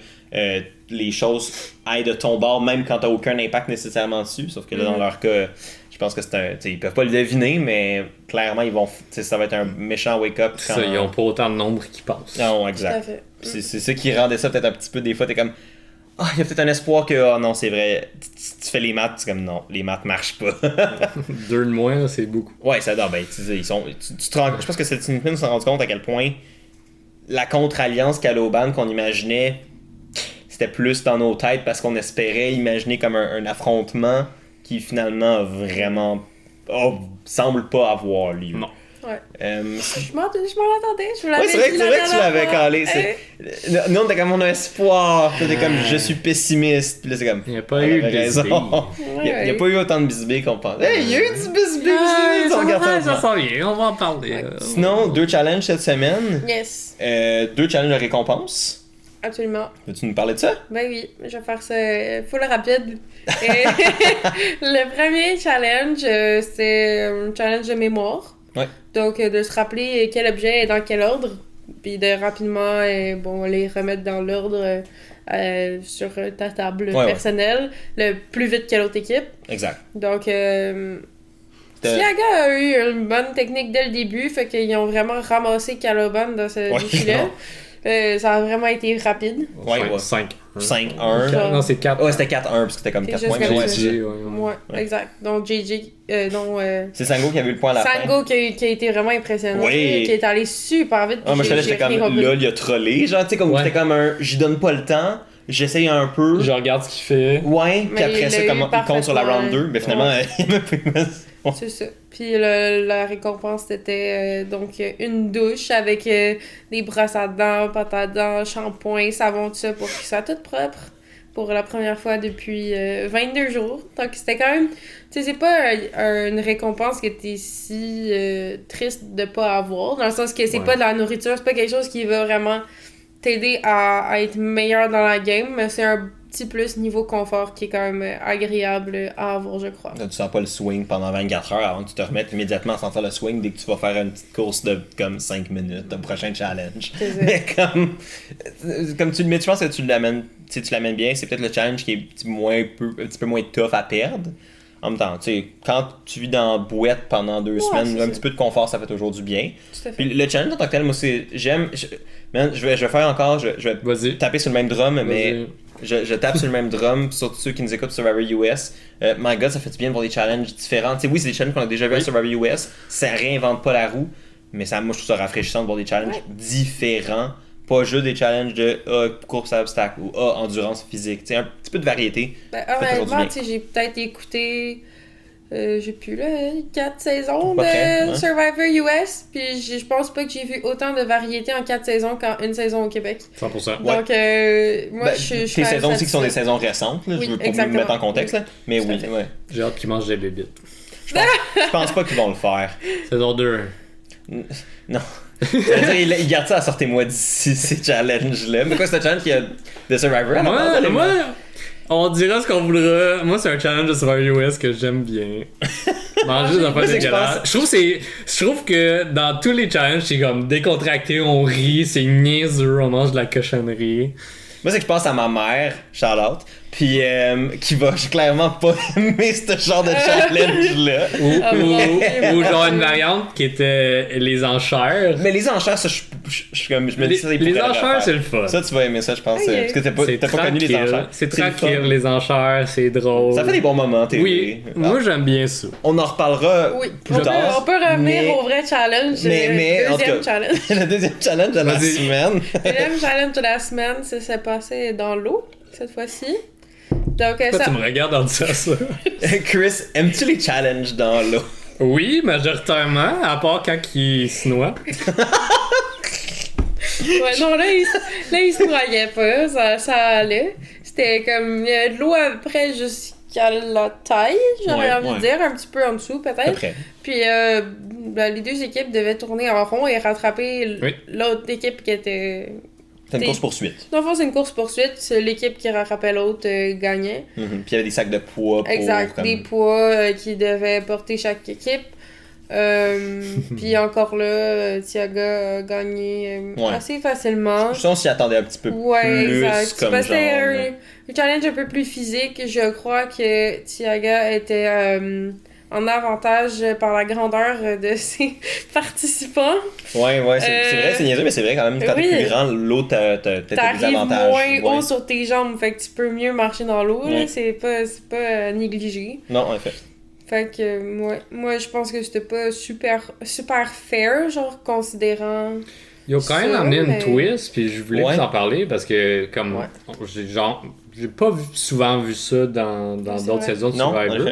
les choses aillent de ton bord, même quand t'as aucun impact nécessairement dessus. Sauf que là, dans leur cas, je pense que ils peuvent pas le deviner, mais clairement, ça va être un méchant wake-up. Ça, ils ont pas autant de nombre qu'ils pensent. Non, exact. C'est ça qui rendait ça peut-être un petit peu, des fois, t'es comme... il y a peut-être un espoir que, non, c'est vrai, tu fais les maths, c'est comme, non, les maths marchent pas. 2 de moins, là, c'est beaucoup. Ouais, ça doit, ils sont... je pense que cette semaine, on s'est rendu compte à quel point la contre-alliance Caloban qu'on imaginait, c'était plus dans nos têtes parce qu'on espérait imaginer comme un affrontement qui finalement vraiment semble pas avoir lieu. Non. Ouais. Je m'en attendais, je vous l'avais dit. C'est vrai que tu l'avais calé. Nous, on était comme, on a espoir. T'es comme, je suis pessimiste. Puis là, c'est comme, il n'y a pas eu de raison. Il n'y a pas eu autant de bisbee qu'on pense. Hey, il y a eu du bisbee aussi. Ça sent bien, on va en parler. Sinon, 2 challenges cette semaine. Yes. 2 challenges de récompense. Absolument. Veux-tu nous parler de ça? Ben oui, je vais faire ça full rapide. Le premier challenge, c'est un challenge de mémoire. Ouais. Donc, de se rappeler quel objet est dans quel ordre, puis de rapidement les remettre dans l'ordre sur ta table personnelle, le plus vite que l'autre équipe. Exact. Donc, Thiaga a eu une bonne technique dès le début, fait qu'ils ont vraiment ramassé Caloban dans ce défi-là. Ça a vraiment été rapide. Ouais, 5. 5-1. Non, c'est 4. Ouais, c'était 4-1 parce que c'était comme 4 Quelque points. chose Mais comme ouais, ça. Ouais, exact. Donc, c'est Sango qui avait eu le point à la fin. Sango qui a été vraiment impressionnant. Oui. Qui est allé super vite. Ah, moi, j'ai j'étais rien comme, compris. là, il a trollé. Genre, tu sais, comme Ouais. c'était comme un. J'y donne pas le temps, j'essaye un peu. Je regarde ce qu'il fait. Ouais, puis Mais après il ça, l'a eu comme il compte sur la round parfaitement, 2. Mais finalement, il m'a plus. C'est ça. Puis la récompense, c'était donc une douche avec des brosses à dents, pâte à dents, shampoing, savon, tout ça pour qu'il soit tout propre pour la première fois depuis 22 jours. Donc c'était quand même... Tu sais, c'est pas une récompense qui était si triste de pas avoir, dans le sens que c'est Ouais. pas de la nourriture, c'est pas quelque chose qui va vraiment t'aider à être meilleur dans la game, mais c'est un petit plus niveau confort qui est quand même agréable à avoir, je crois. Tu sens pas le swing pendant 24 heures avant que tu te remettes immédiatement à sentir le swing dès que tu vas faire une petite course de comme 5 minutes, ton prochain challenge. C'est ça. Mais comme tu le mets, je pense que tu l'amènes bien, c'est peut-être le challenge qui est un petit peu moins tough à perdre. En même temps, tu sais, quand tu vis dans la bouette pendant 2 semaines, c'est un ça. petit peu de confort, ça fait toujours du bien. Tout à fait. Puis le challenge en tant que tel, moi, c'est. Man, je vais faire encore, je vais Vas-y. taper sur le même drum, mais Vas-y. je tape sur le même drum, surtout ceux qui nous écoutent sur Survivor US. My God, ça fait du bien de voir des challenges différents. Tu sais, oui, c'est des challenges qu'on a déjà vu à Oui. Survivor US, ça réinvente pas la roue, mais ça, moi, je trouve ça rafraîchissant de voir des challenges différents. Pas juste des challenges de course à obstacles ou endurance physique. Tu sais, un petit peu de variété. Ben, Ça fait toujours honnêtement, du tu sais, j'ai peut-être écouté, j'ai plus là, 4 saisons Pas de près, ouais. Survivor US, puis je pense pas que j'ai vu autant de variété en 4 saisons qu'en une saison au Québec. 100%. Ouais. Donc, moi, Ben, je suis tes quand même saisons aussi qui sont des satisfaite. saisons récentes, là, Oui, je veux pas vous exactement. mettre en contexte, là, mais Tout à oui, fait. ouais. J'ai hâte qu'il mange des bébites. Je pense pas qu'ils vont le faire. Saison 2. Non. Il garde ça à sortez-moi d'ici ces challenges-là. Mais quoi, c'est un challenge qui a de Survivor à la base, là, Moi, on dira ce qu'on voudra. Moi, c'est un challenge de Survivor US que j'aime bien. Manger des affaires Moi, c'est que je dégueulasses. pense- Je trouve que dans tous les challenges, c'est comme décontracté, on rit, c'est niaiseux, on mange de la cochonnerie. Moi, c'est que je pense à ma mère, Charlotte, puis qui va clairement pas aimer ce genre de challenge-là. Ah, bon. Ou genre une variante qui était les enchères. Mais les enchères, ça, je me dis ça, ils Les pourraient le enchères, refaire. c'est le fun. Ça, tu vas aimer ça, je pense. Ok. Parce que t'as pas connu les tranquille. enchères. C'est le tranquille, fun. les enchères, c'est drôle. Ça fait des bons moments, TV. Oui, Ah. moi j'aime bien ça. On en reparlera Oui, plus on peut, tard. on peut revenir mais- au vrai challenge. mais, en tout deuxième cas- challenge. le deuxième challenge de la Vas-y. semaine. Deuxième challenge de la semaine, ça s'est passé dans l'eau, cette fois-ci. Donc, Pourquoi ça... tu me regardes en disant ça? Chris, aimes-tu les challenges dans l'eau? Oui, majoritairement, à part quand il se noie. Ouais, non, là, il se noyait pas, ça allait. C'était comme, il y a de l'eau à peu près jusqu'à la taille, j'aurais Ouais, envie ouais. de dire, un petit peu en dessous peut-être. Après. Puis les deux équipes devaient tourner en rond et rattraper Oui. l'autre équipe qui était... C'est une T'es- course-poursuite. Dans le fond, c'est une course-poursuite, c'est l'équipe qui rattrapait l'autre gagnait. Mhm. Puis il y avait des sacs de poids pour... Exact, comme- des poids qui devaient porter chaque équipe. Puis encore là, Thiaga a gagné Ouais. assez facilement. Je pense qu'on s'y attendait un petit peu Ouais, plus exact. comme Parce que genre... c'était un challenge un peu plus physique. Je crois que Thiaga était en avantage par la grandeur de ses participants. Ouais, c'est vrai, c'est niaiseux, mais c'est vrai quand même. Quand oui. t'es plus grand, l'eau, t'as peut-être des T'arrives avantages. moins Ouais. haut sur tes jambes, fait que tu peux mieux marcher dans l'eau. là. Ouais. C'est pas négligé. Non, en effet. Fait que moi je pense que c'était pas super fair, genre considérant. Ils ont quand même Ça, amené mais- une twist, puis je voulais Ouais. vous en parler parce que, comme, Ouais. j'ai pas souvent vu ça dans C'est d'autres vrai. saisons de Non, en Survivor.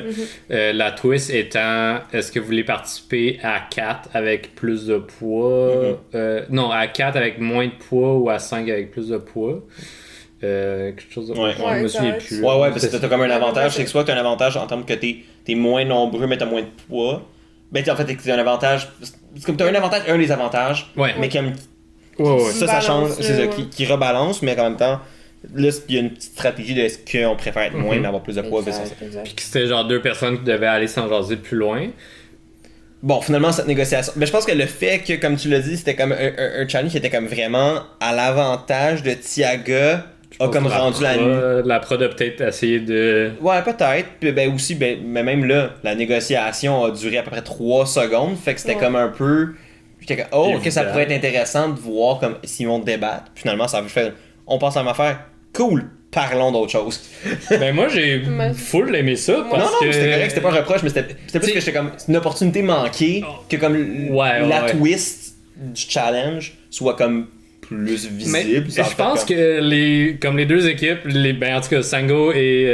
effet. La twist étant, est-ce que vous voulez participer à 4 avec plus de poids? Non, à 4 avec moins de poids ou à 5 avec plus de poids? Quelque chose de... Ouais. je me Ouais, souviens exact. plus. Ouais, parce que t'as comme un Ouais, avantage. ouais. C'est que soit t'as un avantage en termes que t'es moins nombreux, mais t'as moins de poids. Ben, en fait, t'as un avantage. C'est comme t'as un avantage, un des avantages. Ouais. Mais comme Ouais, ouais. ça Balance, change. C'est ça, ouais. qui rebalance, mais en même temps, là, il y a une petite stratégie de est-ce qu'on préfère être moins, mais avoir plus de poids versus ça. Exact. Puis que c'était genre deux personnes qui devaient aller s'en jaser plus loin. Bon, finalement, cette négociation. Mais je pense que le fait que, comme tu l'as dit, c'était comme un challenge qui était comme vraiment à l'avantage de Thiaga, a comme rendu la nuit. La prod a peut-être essayé de... Ouais, peut-être. Puis ben aussi, mais même là, la négociation a duré à peu près 3 secondes. Fait que c'était Ouais. comme un peu. J'étais comme, oh, ok, ça pourrait être intéressant de voir comme s'ils vont débattre. Puis finalement, ça a fait, on passe à ma affaire. Cool, parlons d'autre chose. Ben moi, j'ai full aimé ça parce non, que... c'était correct, c'était pas un reproche, mais c'était plus que j'étais comme, c'est une opportunité manquée que comme la twist du challenge soit comme plus visible. Mais je pense que les deux équipes, ben en tout cas Sango et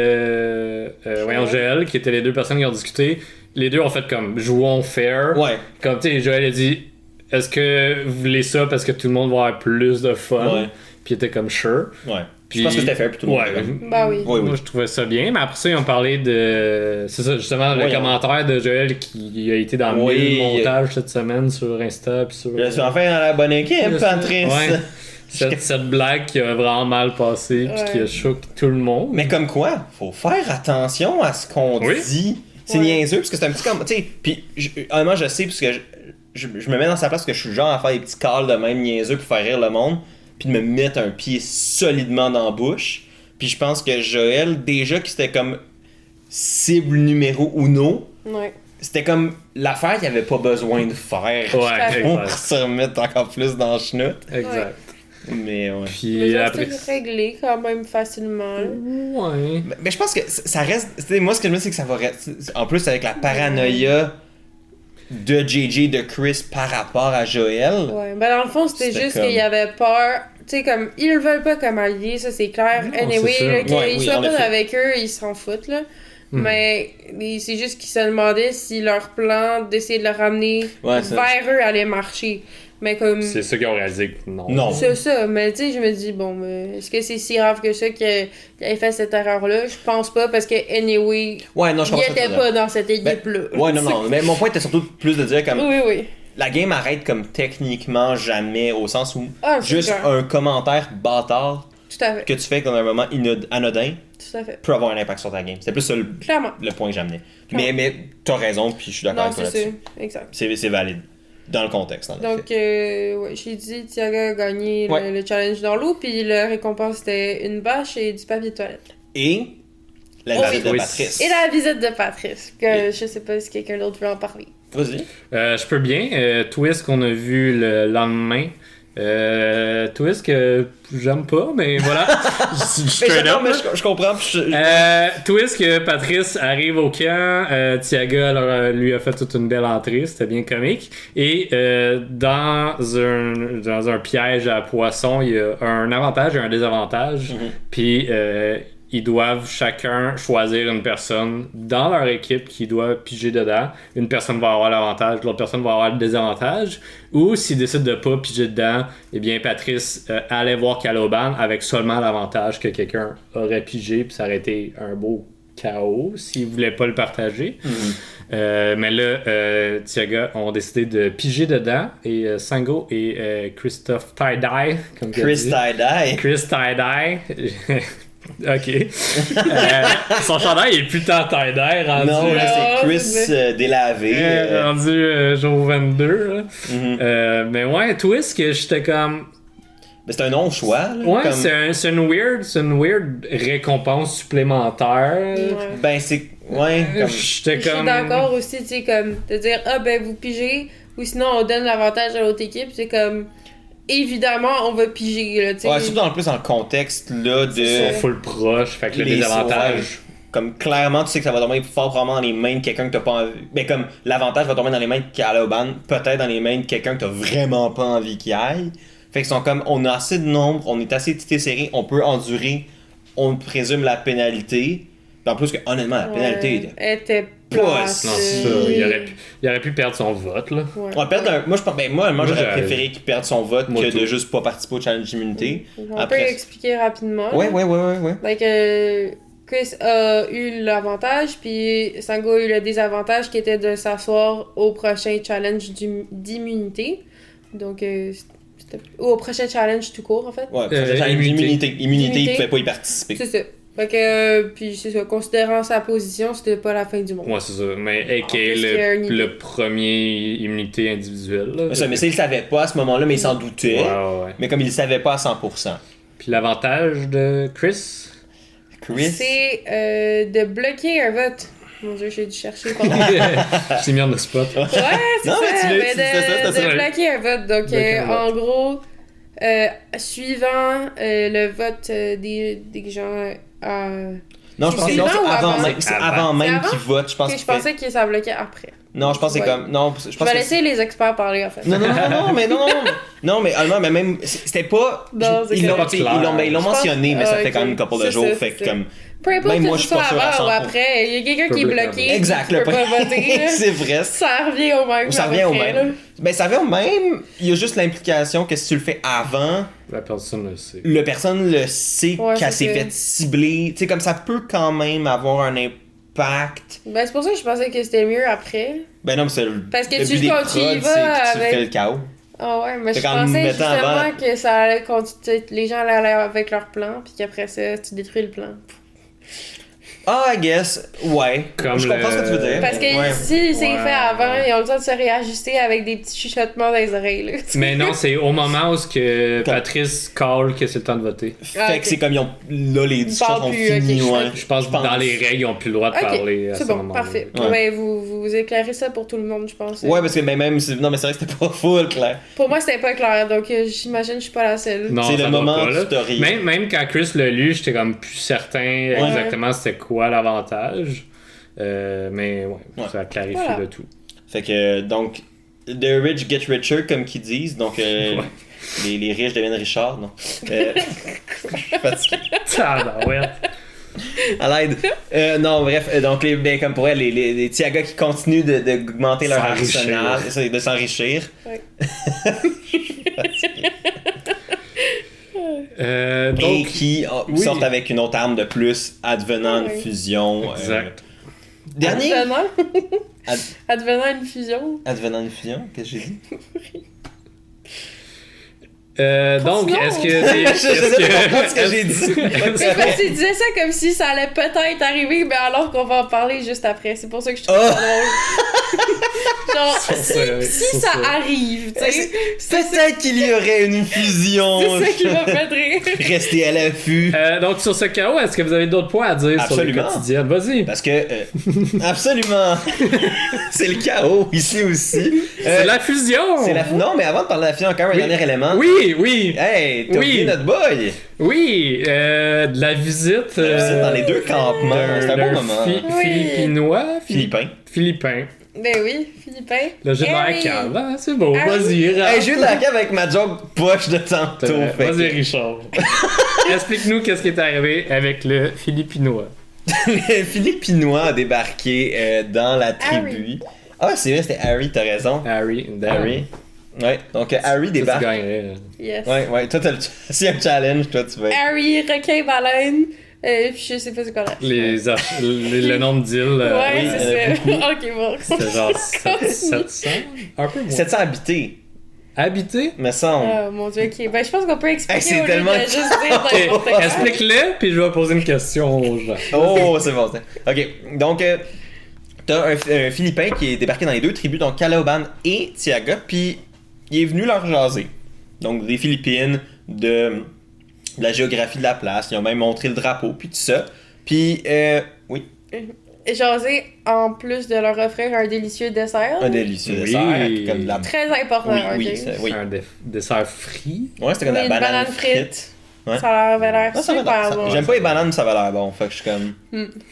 Joël, qui étaient les deux personnes qui ont discuté, les deux ont fait comme jouons fair. Ouais. Comme tu sais, Joël a dit, est-ce que vous voulez ça parce que tout le monde va avoir plus de fun? Ouais. Puis il était comme sure. Ouais. Puis, je pense que c'était fair pour tout le monde. Bah oui. Moi, je trouvais ça bien, mais après ça, ils ont parlé de... C'est ça, justement, le commentaire de Joël qui a été dans le montage cette semaine sur Insta. Puis sur... Je suis enfin dans la bonne équipe, Patrice. Ouais. Cette blague qui a vraiment mal passé puis qui a choqué tout le monde. Mais comme quoi, faut faire attention à ce qu'on dit. C'est niaiseux, parce que c'est un petit... Tu sais, puis honnêtement, je sais, parce que je me mets dans sa place, parce que je suis le genre à faire des petits calls de même niaiseux pour faire rire le monde, puis de me mettre un pied solidement dans la bouche. Puis je pense que Joël, déjà que c'était comme cible numéro uno, c'était comme l'affaire qu'il avait pas besoin de faire pour se remettre encore plus dans le chenoute. Exact. Mais ouais. Puis après... c'est réglé quand même facilement. Ouais. Mais je pense que ça reste... Moi, ce que je me dis, c'est que ça va rester... En plus, avec la paranoïa de JJ, de Chris par rapport à Joël. Ouais, ben dans le fond, c'était juste comme... qu'il y avait peur. Tu sais, comme, ils le veulent pas comme alliés, ça c'est clair. Non, anyway, qu'ils soient pas avec eux, ils s'en foutent, là. Mais c'est juste qu'ils se demandaient si leur plan d'essayer de le ramener vers eux allait marcher. Mais comme... C'est ça qu'ils ont réalisé que non. Non. C'est ça, mais tu sais, je me dis, bon, mais est-ce que c'est si grave que ça qu'il ait fait cette erreur-là? Je pense pas, parce que, anyway, il était pas dans cette équipe-là. Ouais, non, mais mon point était surtout plus de dire comme... Oui. La game arrête comme techniquement jamais, au sens où juste clair. un commentaire bâtard tout à fait. que tu fais comme un moment anodin tout à fait. peut avoir un impact sur ta game. C'est plus ça le point que j'amenais. Mais t'as raison, puis je suis d'accord avec toi là-dessus. Exact. C'est valide. Dans le contexte, en Donc, j'ai dit Thiago a gagné le challenge dans l'eau, puis la récompense c'était une bâche et du papier de toilette. Et la visite de Patrice. Et la visite de Patrice, que je sais pas si quelqu'un d'autre veut en parler. Vas-y. Je peux bien. Twist qu'on a vu le lendemain. Twist que j'aime pas, mais voilà. Je comprends. Twist que Patrice arrive au camp, Thiago lui a fait toute une belle entrée, c'était bien comique. Et dans un piège à poissons, il y a un avantage et un désavantage. Puis ils doivent chacun choisir une personne dans leur équipe qui doit piger dedans. Une personne va avoir l'avantage, l'autre personne va avoir le désavantage. Ou s'ils décident de pas piger dedans, eh bien Patrice allait voir Caloban avec seulement l'avantage que quelqu'un aurait pigé, puis ça aurait été un beau chaos s'il voulait pas le partager. Mais là, Thiago ont décidé de piger dedans et Sango et Christophe Tie-Dye, comme Chris Tie-Dye. Chris Tie-Dye. Ok. Son chandail est plus tant tie-dye rendu. Non, là, c'est Chris délavé. Rendu jour 22. Mais ouais, Twist, que j'étais comme. Mais c'est un non-choix. Là, ouais, comme... c'est une weird récompense supplémentaire. Ben, c'est. Ouais, comme. J'étais comme. Je suis d'accord aussi, tu sais, comme. De dire, ben, vous pigez, ou sinon on donne l'avantage à l'autre équipe, c'est comme. Évidemment, on va piger, là, tu sais. Ouais, surtout en plus en contexte, là, de... Ils sont full proches, fait que le désavantage... Comme, clairement, tu sais que ça va tomber fort probablement dans les mains de quelqu'un que t'as pas envie... Ben, comme, l'avantage va tomber dans les mains de Caloban, peut-être dans les mains de quelqu'un que t'as vraiment pas envie qu'il aille. Fait qu'ils sont comme, on a assez de nombre, on est assez tité serré, on peut endurer, on présume la pénalité. Puis en plus que, honnêtement, la pénalité était pas... Non, c'est ça. Il aurait pu perdre son vote, là. Moi, j'aurais préféré qu'il perde son vote que de juste pas participer au challenge d'immunité. On peut expliquer rapidement. Ouais. Donc, Chris a eu l'avantage, puis Sango a eu le désavantage qui était de s'asseoir au prochain challenge d'immunité. Donc, au prochain challenge tout court, en fait. Ouais, challenge d'immunité. Immunité, il pouvait pas y participer. C'est ça. Fait que, puis c'est ça, considérant sa position, c'était pas la fin du monde. Ouais, c'est ça. Mais AK, le premier immunité individuelle. Là, mais ça, il le savait pas à ce moment-là, mais il s'en doutait. Ouais. Mais comme il le savait pas à 100%. Puis l'avantage de Chris? C'est de bloquer un vote. Mon Dieu, j'ai dû chercher pendant. Je t'ai mis en spot. Ouais, c'est Non, ça. mais tu l'as, Mais c'était ça. de bloquer un vote. Donc, Bloquer un vote. en gros, suivant le vote des gens Non, je pense que non, Suivant ou c'est avant avant? même, c'est Avant. avant même C'est avant? qu'ils votent. Je pense je qu'il pensais que ça bloquait après. Non, je pense que c'est Ouais. comme. Non, je Je pense vais que laisser les experts parler, en fait. Non, mais non, mais honnêtement, mais même, c'était pas. Non, c'est ils l'ont correct. ils l'ont Je pense- mentionné, mais ça fait ok. quand même une couple de C'est jours, ça, fait c'est que ça. comme. Peu importe Même que moi, ce je suis soit pas sûr à avant ou 100%. après, il y a quelqu'un qui est Public bloqué. Exact, tu peux pas voter. là. C'est vrai. Ça revient au même. Ça à peu revient au près, même. là. Ben, ça revient au même. Il y a juste l'implication que si tu le fais avant, La personne le sait. la personne le sait Ouais, qu'elle c'est s'est ça. fait cibler. Tu sais, comme ça peut quand même avoir un impact. Ben, c'est pour ça que je pensais que c'était mieux après. Ben non, mais c'est le. Parce que le tu- but des quand tu y prods, vas c'est que tu avec- fais le chaos. Ah ouais, mais Fait je qu'en pensais mettant justement avant- que ça allait continuer. Les gens allaient aller avec leur plan, puis qu'après ça, tu détruis le plan. Ah, I guess. Ouais. Comme je comprends ce que tu veux dire. Parce que Ouais. si c'est Ouais. fait avant, ils ont le temps de se réajuster avec des petits chuchotements dans les oreilles. Là. Mais non, c'est au moment où ce que Comme- Patrice call que c'est le temps de voter. Fait Ah, ok. que c'est comme ils ont. Là, les discussions parlent sont plus, finies, ok, ouais. Je pense que dans les règles, ils n'ont plus le droit de Ok, parler à c'est ce bon, moment-là. parfait. Ouais. Ben, vous éclairez ça pour tout le monde, je pense. Ouais, parce que même. Non, mais c'est vrai que c'était pas full clair. Pour moi, c'était pas clair, donc j'imagine que je suis pas la seule. Non, C'est ça le va moment pas, où là. tu t'as ri. Même quand Chris l'a lu, j'étais comme plus certain exactement c'était quoi l'avantage. Mais ouais, ça clarifie Voilà. le tout. Fait que, donc, the rich get richer, comme qu'ils disent. Donc, Ouais. les riches deviennent richards, non? Je suis fatigué. Ah, ben ouais. À l'aide. Non, bref, donc, ben, comme pour elle, les Tiagas qui continuent d'augmenter leur S'enrichir. arsenal, de s'enrichir. Ouais. Et Donc, qui oui. sortent avec une autre arme de plus, advenant Ouais. une fusion. exact. Dernier? Advenant, advenant une fusion. Advenant une fusion, qu'est-ce que j'ai dit? Donc, Sinon- est-ce que. Je sais pas pourquoi ce que j'ai dit. C'est parce que tu disais ça comme si ça allait peut-être arriver, mais alors qu'on va en parler juste après. C'est pour ça que je trouve ça drôle. Genre, si ça arrive, tu sais, Peut-être qu'il y aurait une fusion. c'est ça qui m'a fait rire. Restez à l'affût. Donc, sur ce chaos, est-ce que vous avez d'autres points à dire sur les Absolument. quotidiennes? Vas-y. Parce que, absolument, c'est le chaos ici aussi. C'est la fusion! Non, mais avant de parler de la fusion, quand même, Oui. un dernier élément. Oui, oui, Hey, t'as Oui. oublié notre boy. oui. De la visite. La visite dans les deux campements. C'est un bon moment. Oui. Philippinois? Philippin. Ben oui, Philippin. Le jeu de la Harry. cave, hein, c'est beau, Harry. vas-y. Hey, j'ai eu de la cave avec ma joke poche de tantôt. fait que- Vas-y, Richard. Explique-nous qu'est-ce qui est arrivé avec le Philippinois. Le Philippinois a débarqué dans la tribu. Harry. Ah, c'est vrai, c'était Harry, t'as raison. Harry. Harry. Ouais, donc Harry Tu débarque. gagnerais. Yes. Ouais, toi, c'est un challenge, toi, tu vas. Harry, requin, baleine. Puis je sais pas c'est quoi là. Le nombre d'îles. Ouais, oui, c'est ça. Ok, bon. C'était genre 700. Un peu moins. 700 habités, Habité? me semble. Oh mon dieu, ok. Ben je pense qu'on peut expliquer Hey, c'est au lieu tellement- de juste dire Ok, n'importe quoi. explique-le, puis je vais poser une question aux gens. Oh, c'est bon. Ok, donc, t'as un Philippin qui est débarqué dans les deux tribus, donc Calaoban et Tiaga, puis il est venu leur jaser. Donc, des Philippines, de la géographie de la place, ils ont même montré le drapeau, puis tout ça. Puis, oui, Jaser, en plus de leur offrir un délicieux dessert. un délicieux Oui. dessert, comme de la... Très important, Oui, ok. oui, oui. Un dessert frit. Ouais, c'était comme de Oui, la une banane banane frite. Ouais. Ça avait l'air Ah, ça va super l'air- bon. J'aime pas les bananes, mais ça va l'air bon. Fait que je suis comme.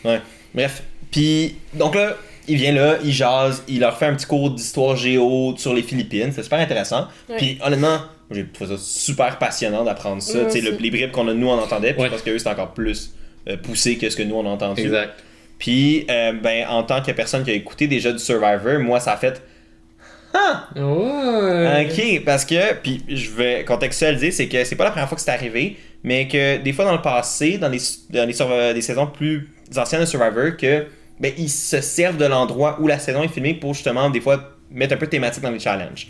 Ouais. Bref. Puis, donc là, il vient là, il jase, il leur fait un petit cours d'histoire géo sur les Philippines. C'est super intéressant. Ouais. Puis, honnêtement, j'ai trouvé ça super passionnant d'apprendre ça. Moi Tu sais, aussi. les bribes qu'on a, nous, on entendait. Puis, Ouais. parce qu'eux, c'est encore plus poussé que ce que nous, on a entendu. Exact. Puis, ben, en tant que personne qui a écouté déjà du Survivor, moi, ça a fait. Ah! Ouais. Ok, parce que, puis je vais contextualiser, c'est que c'est pas la première fois que c'est arrivé, mais que des fois dans le passé, dans des saisons plus anciennes de Survivor, que ben, ils se servent de l'endroit où la saison est filmée pour justement des fois mettre un peu de thématique dans les challenges.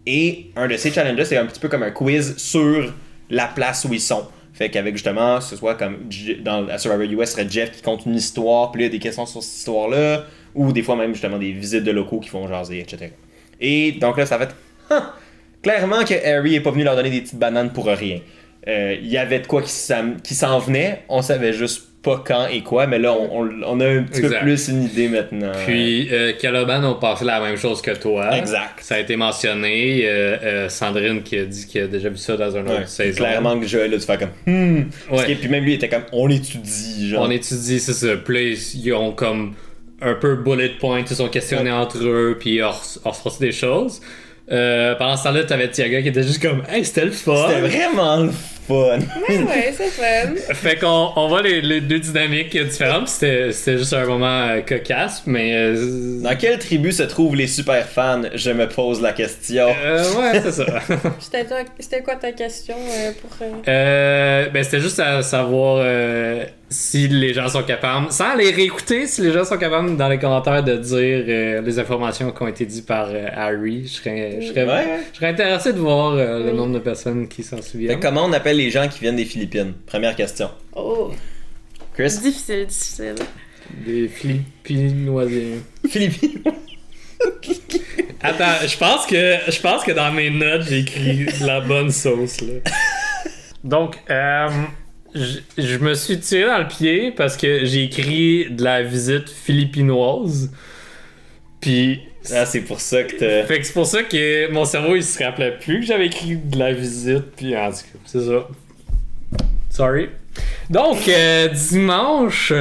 Et un de ces challenges-là, c'est un petit peu comme un quiz sur la place où ils sont. Fait qu'avec justement, ce soit comme dans la Survivor US, ce serait Jeff qui compte une histoire, puis là, il y a des questions sur cette histoire-là, ou des fois même justement des visites de locaux qui font jaser, etc. Et donc là, ça va être clairement que Harry est pas venu leur donner des petites bananes pour rien. Il y avait de quoi qui s'en venait, on savait juste pas quand et quoi, mais là, on a un petit peu plus une idée maintenant. Puis, Caloban ont passé la même chose que toi. Exact. Ça a été mentionné. Sandrine qui a dit qu'il a déjà vu ça dans un autre saison. Clairement que Joël, là, tu fais comme Puis même lui, il était comme on étudie, genre. On étudie, c'est ça. Puis là, ils ont comme un peu bullet point, ils sont questionnés entre eux, puis ils ont ressorti des choses. Pendant ce temps-là, t'avais Tiaga qui était juste comme hey, c'était le fun. C'était vraiment le fun. Ouais, c'est fun. Fait qu'on voit les deux dynamiques différentes. C'était juste un moment cocasse, mais. Dans quelle tribu se trouvent les super fans? Je me pose la question. Ouais, c'est ça. C'était quoi ta question pour. Ben, c'était juste à savoir si les gens sont capables, sans les réécouter, si les gens sont capables dans les commentaires de dire les informations qui ont été dites par Harry. Je serais intéressé de voir le nombre de personnes qui s'en souviennent. Comment on appelle les gens qui viennent des Philippines? Première question. Oh. Chris? Difficile. Des Philippinoisiens. Philippines. Attends, je pense que dans mes notes, j'ai écrit de la bonne sauce, là. Donc, je me suis tiré dans le pied parce que j'ai écrit de la visite philippinoise. Puis... c'est pour ça que t'as... Fait que c'est pour ça que mon cerveau, il se rappelait plus que j'avais écrit de la visite. Puis en tout cas, c'est ça. Sorry. Donc, dimanche,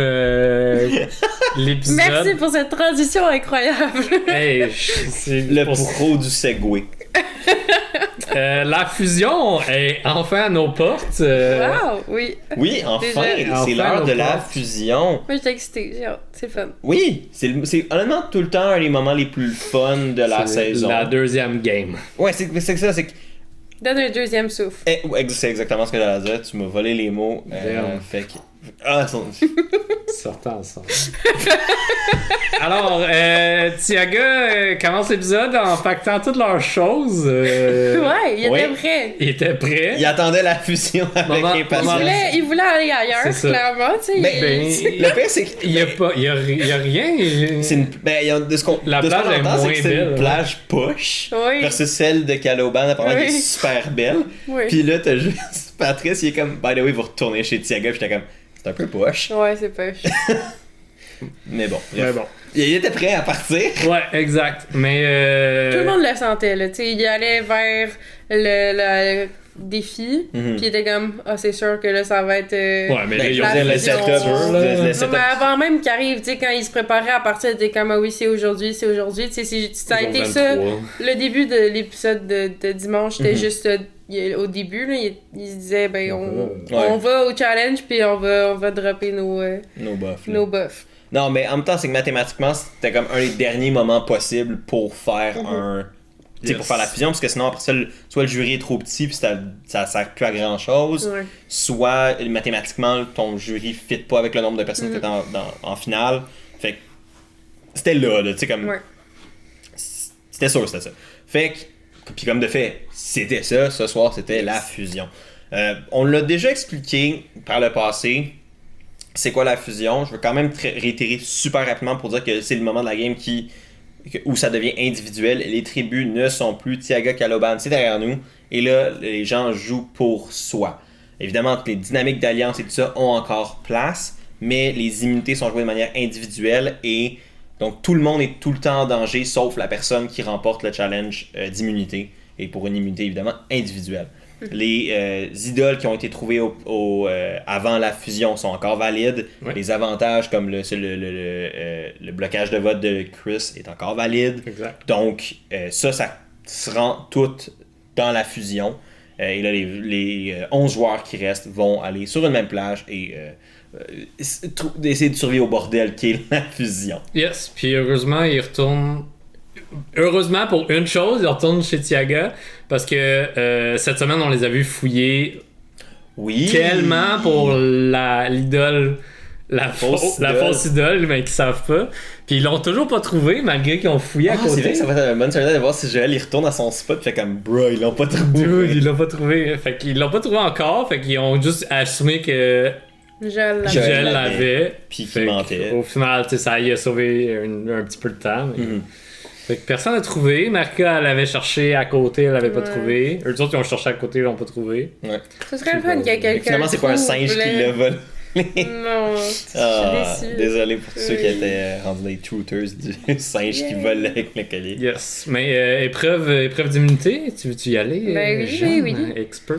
l'épisode... Merci pour cette transition incroyable. Hey, c'est le pro du segway. La fusion est enfin à nos portes. Wow, oui. Oui, enfin, c'est l'heure de la fusion. Moi, j'étais excitée, j'ai hâte, c'est fun. Oui, c'est honnêtement tout le temps un des moments les plus fun de la saison. La deuxième game. Ouais, c'est ça, c'est que... Donne un deuxième souffle. C'est exactement ce que j'allais dire, tu m'as volé les mots. Fait que... Sortant ensemble. Alors, Tiaga commence l'épisode en pactant toutes leurs choses. Ouais, il était prêt. Il était prêt. Il attendait la fusion avec impatience. Il voulait aller ailleurs, clairement. Le pire, c'est qu'il y a rien. La plage est moins belle. C'est une plage poche versus celle de Caloban, apparemment, qui est super belle. Puis là, t'as juste Patrice, il est comme, by the way, vous retournez chez Tiaga, puis j'étais comme, c'est un peu poche. Ouais, c'est poche. Mais bon. Il était prêt à partir. Ouais, exact. Mais. Tout le monde le sentait, là. T'sais, il allait vers le défi, puis il était comme, c'est sûr que là, ça va être. Ouais, mais là, ils ont le setup. Mais avant même qu'il arrive, tu sais, quand il se préparait à partir, il était comme, oui, c'est aujourd'hui. Ça a été 23. Ça. Le début de l'épisode de dimanche, c'était juste. Au début, là, il se disait, on va au challenge, puis on va dropper nos buffs. Non, mais en même temps, c'est que mathématiquement, c'était comme un des derniers moments possibles pour faire pour faire la fusion, parce que sinon, après ça, soit le jury est trop petit, puis ça sert plus à grand chose, soit mathématiquement, ton jury ne fit pas avec le nombre de personnes qui étaient en finale. Fait que c'était là, tu sais, comme. Ouais. C'était sûr, c'était ça. Fait que, puis comme de fait, c'était ça, ce soir, c'était la fusion. On l'a déjà expliqué par le passé. C'est quoi la fusion? Je veux quand même réitérer super rapidement pour dire que c'est le moment de la game où ça devient individuel. Les tribus ne sont plus Tiaga, Caloban, c'est derrière nous. Et là, les gens jouent pour soi. Évidemment, les dynamiques d'alliance et tout ça ont encore place, mais les immunités sont jouées de manière individuelle et donc tout le monde est tout le temps en danger, sauf la personne qui remporte le challenge d'immunité. Et pour une immunité, évidemment, individuelle. Les idoles qui ont été trouvées avant la fusion sont encore valides. Ouais. Les avantages comme le blocage de vote de Chris est encore valide. Exact. Donc ça se rend tout dans la fusion. Et là, les 11 joueurs qui restent vont aller sur une même plage et essayer de survivre au bordel qui est la fusion. Yes, puis heureusement, ils retournent... Heureusement pour une chose, ils retournent chez Tiaga parce que cette semaine on les a vus fouiller tellement pour l'idole, la fausse idole, mais qu'ils savent pas. Puis ils l'ont toujours pas trouvé malgré qu'ils ont fouillé à côté. C'est vrai que ça va être une bonne surprise de voir si Joël il retourne à son spot fait comme bro, ils l'ont pas trouvé. Dude, ils l'ont pas trouvé. Fait qu'ils l'ont pas trouvé encore, fait qu'ils ont juste assumé que Joël l'avait. Puis qu'il mentait. Au final, ça y a sauvé un petit peu de temps. Mais... Fait que personne n'a trouvé. Marika, elle avait cherché à côté, elle l'avait pas trouvé. Eux autres, ils ont cherché à côté, ils l'ont pas trouvé. Ouais. Ce serait le fun qu'il y ait quelqu'un. Finalement, c'est pas un singe qui l'a volé. Non, je suis déçue. Désolé pour tous ceux qui étaient rendus des truthers du singe qui vole avec le collier. Yes. Mais épreuve d'immunité, tu veux-tu y aller? Ben oui. Expert.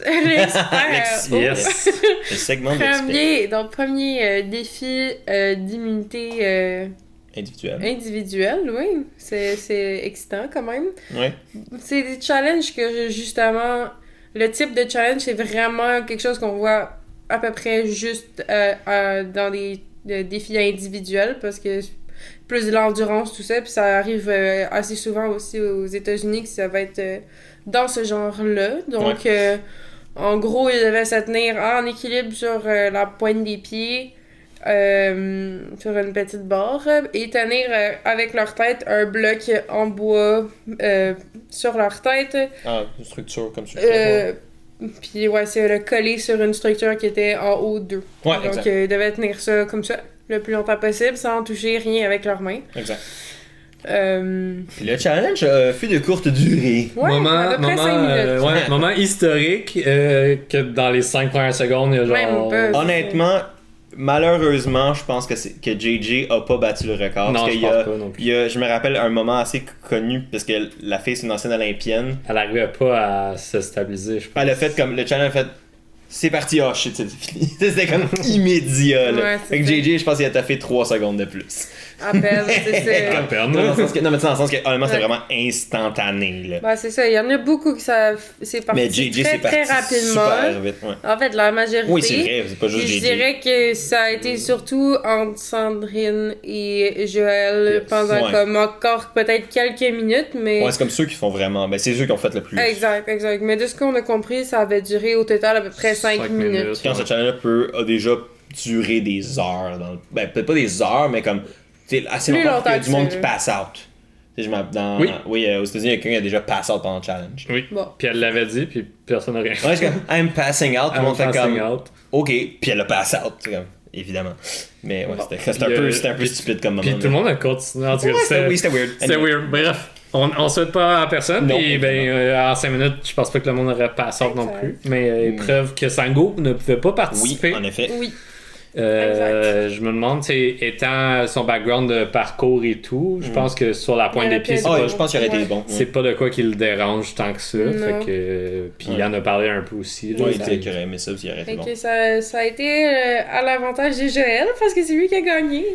L'expert. Yes. Le segment d'expert. Premier défi d'immunité individuelle, oui. C'est excitant quand même. Ouais. C'est des challenges que justement, le type de challenge, c'est vraiment quelque chose qu'on voit à peu près juste dans des défis individuels parce que plus de l'endurance, tout ça, puis ça arrive assez souvent aussi aux États-Unis que ça va être dans ce genre-là. Donc, en gros, ils devaient se tenir en équilibre sur la pointe des pieds, sur une petite barre, et tenir avec leur tête un bloc en bois sur leur tête. Ah, une structure comme ça. Puis ouais, c'est le coller sur une structure qui était en haut d'eux. Ouais, donc, exact. Ils devaient tenir ça comme ça, le plus longtemps possible, sans toucher rien avec leurs mains. Exact. Puis le challenge fut de courte durée. Ouais, à peu près 5 minutes. Moment historique que dans les 5 premières secondes, il y a genre... Même pas. Honnêtement, malheureusement, je pense que JJ a pas battu le record. Non, parce je qu'il pense pas non plus. je me rappelle un moment assez connu, parce que la fille, c'est une ancienne olympienne. Elle arrivait pas à se stabiliser, je pense. Elle a fait comme le challenge a fait. C'est parti, oh shit, c'est fini. C'était comme immédiat. Là. Ouais, fait que JJ, je pense qu'il a taffé 3 secondes de plus. À peine, c'est ça. À peine. Non, mais tu sais, dans le sens que honnêtement, c'était vraiment instantané. Là. Ben, c'est ça, il y en a beaucoup qui c'est parti Mais JJ, très, c'est parti très rapidement. super vite. Ouais. En fait, la majorité. Oui, c'est vrai, c'est pas juste Je JJ. dirais que ça a été surtout entre Sandrine et Joël Yes. pendant Ouais. comme encore peut-être quelques minutes, mais... Ouais, c'est comme ceux qui font vraiment. Ben, c'est ceux qui ont fait le plus. Exact. Mais de ce qu'on a compris, ça avait duré au total à peu près 5 minutes. Quand ce challenge a déjà duré des heures. Ben, peut-être pas des heures, mais comme. Assez Plus longtemps qu'il y a longtemps du monde que qui ça. pass out. Tu sais, Oui. aux États-Unis, il y a quelqu'un qui a déjà pass out pendant le challenge. Oui. Bon. Puis elle l'avait dit, puis personne n'a rien fait. Ouais, c'est comme I'm passing out, tout le monde fait comme. Out. Ok, puis elle a pass out, c'est comme, évidemment. Mais ouais, Bon. c'était un peu stupide comme moment. Puis tout le monde a continué. En tout cas, C'était weird. C'était weird. Bref, on souhaite pas à personne. Non, Puis en 5 minutes, je pense pas que le monde aurait passé non plus. Mais épreuve que Sango ne pouvait pas Oui, participer. en effet. Oui. Je me demande, étant son background de parcours et tout, je pense que sur la pointe Il des aurait pieds, pu c'est Ah, pas, ouais, je pense qu'il aurait été bon. c'est pas de quoi qui le dérange tant que ça. Non. Fait que, puis il en a parlé un peu aussi. Là, Ouais, ça- il dit qu'il aurait aimé ça, puis il aurait été Fait bon. que ça a été à l'avantage de Joël parce que c'est lui qui a gagné.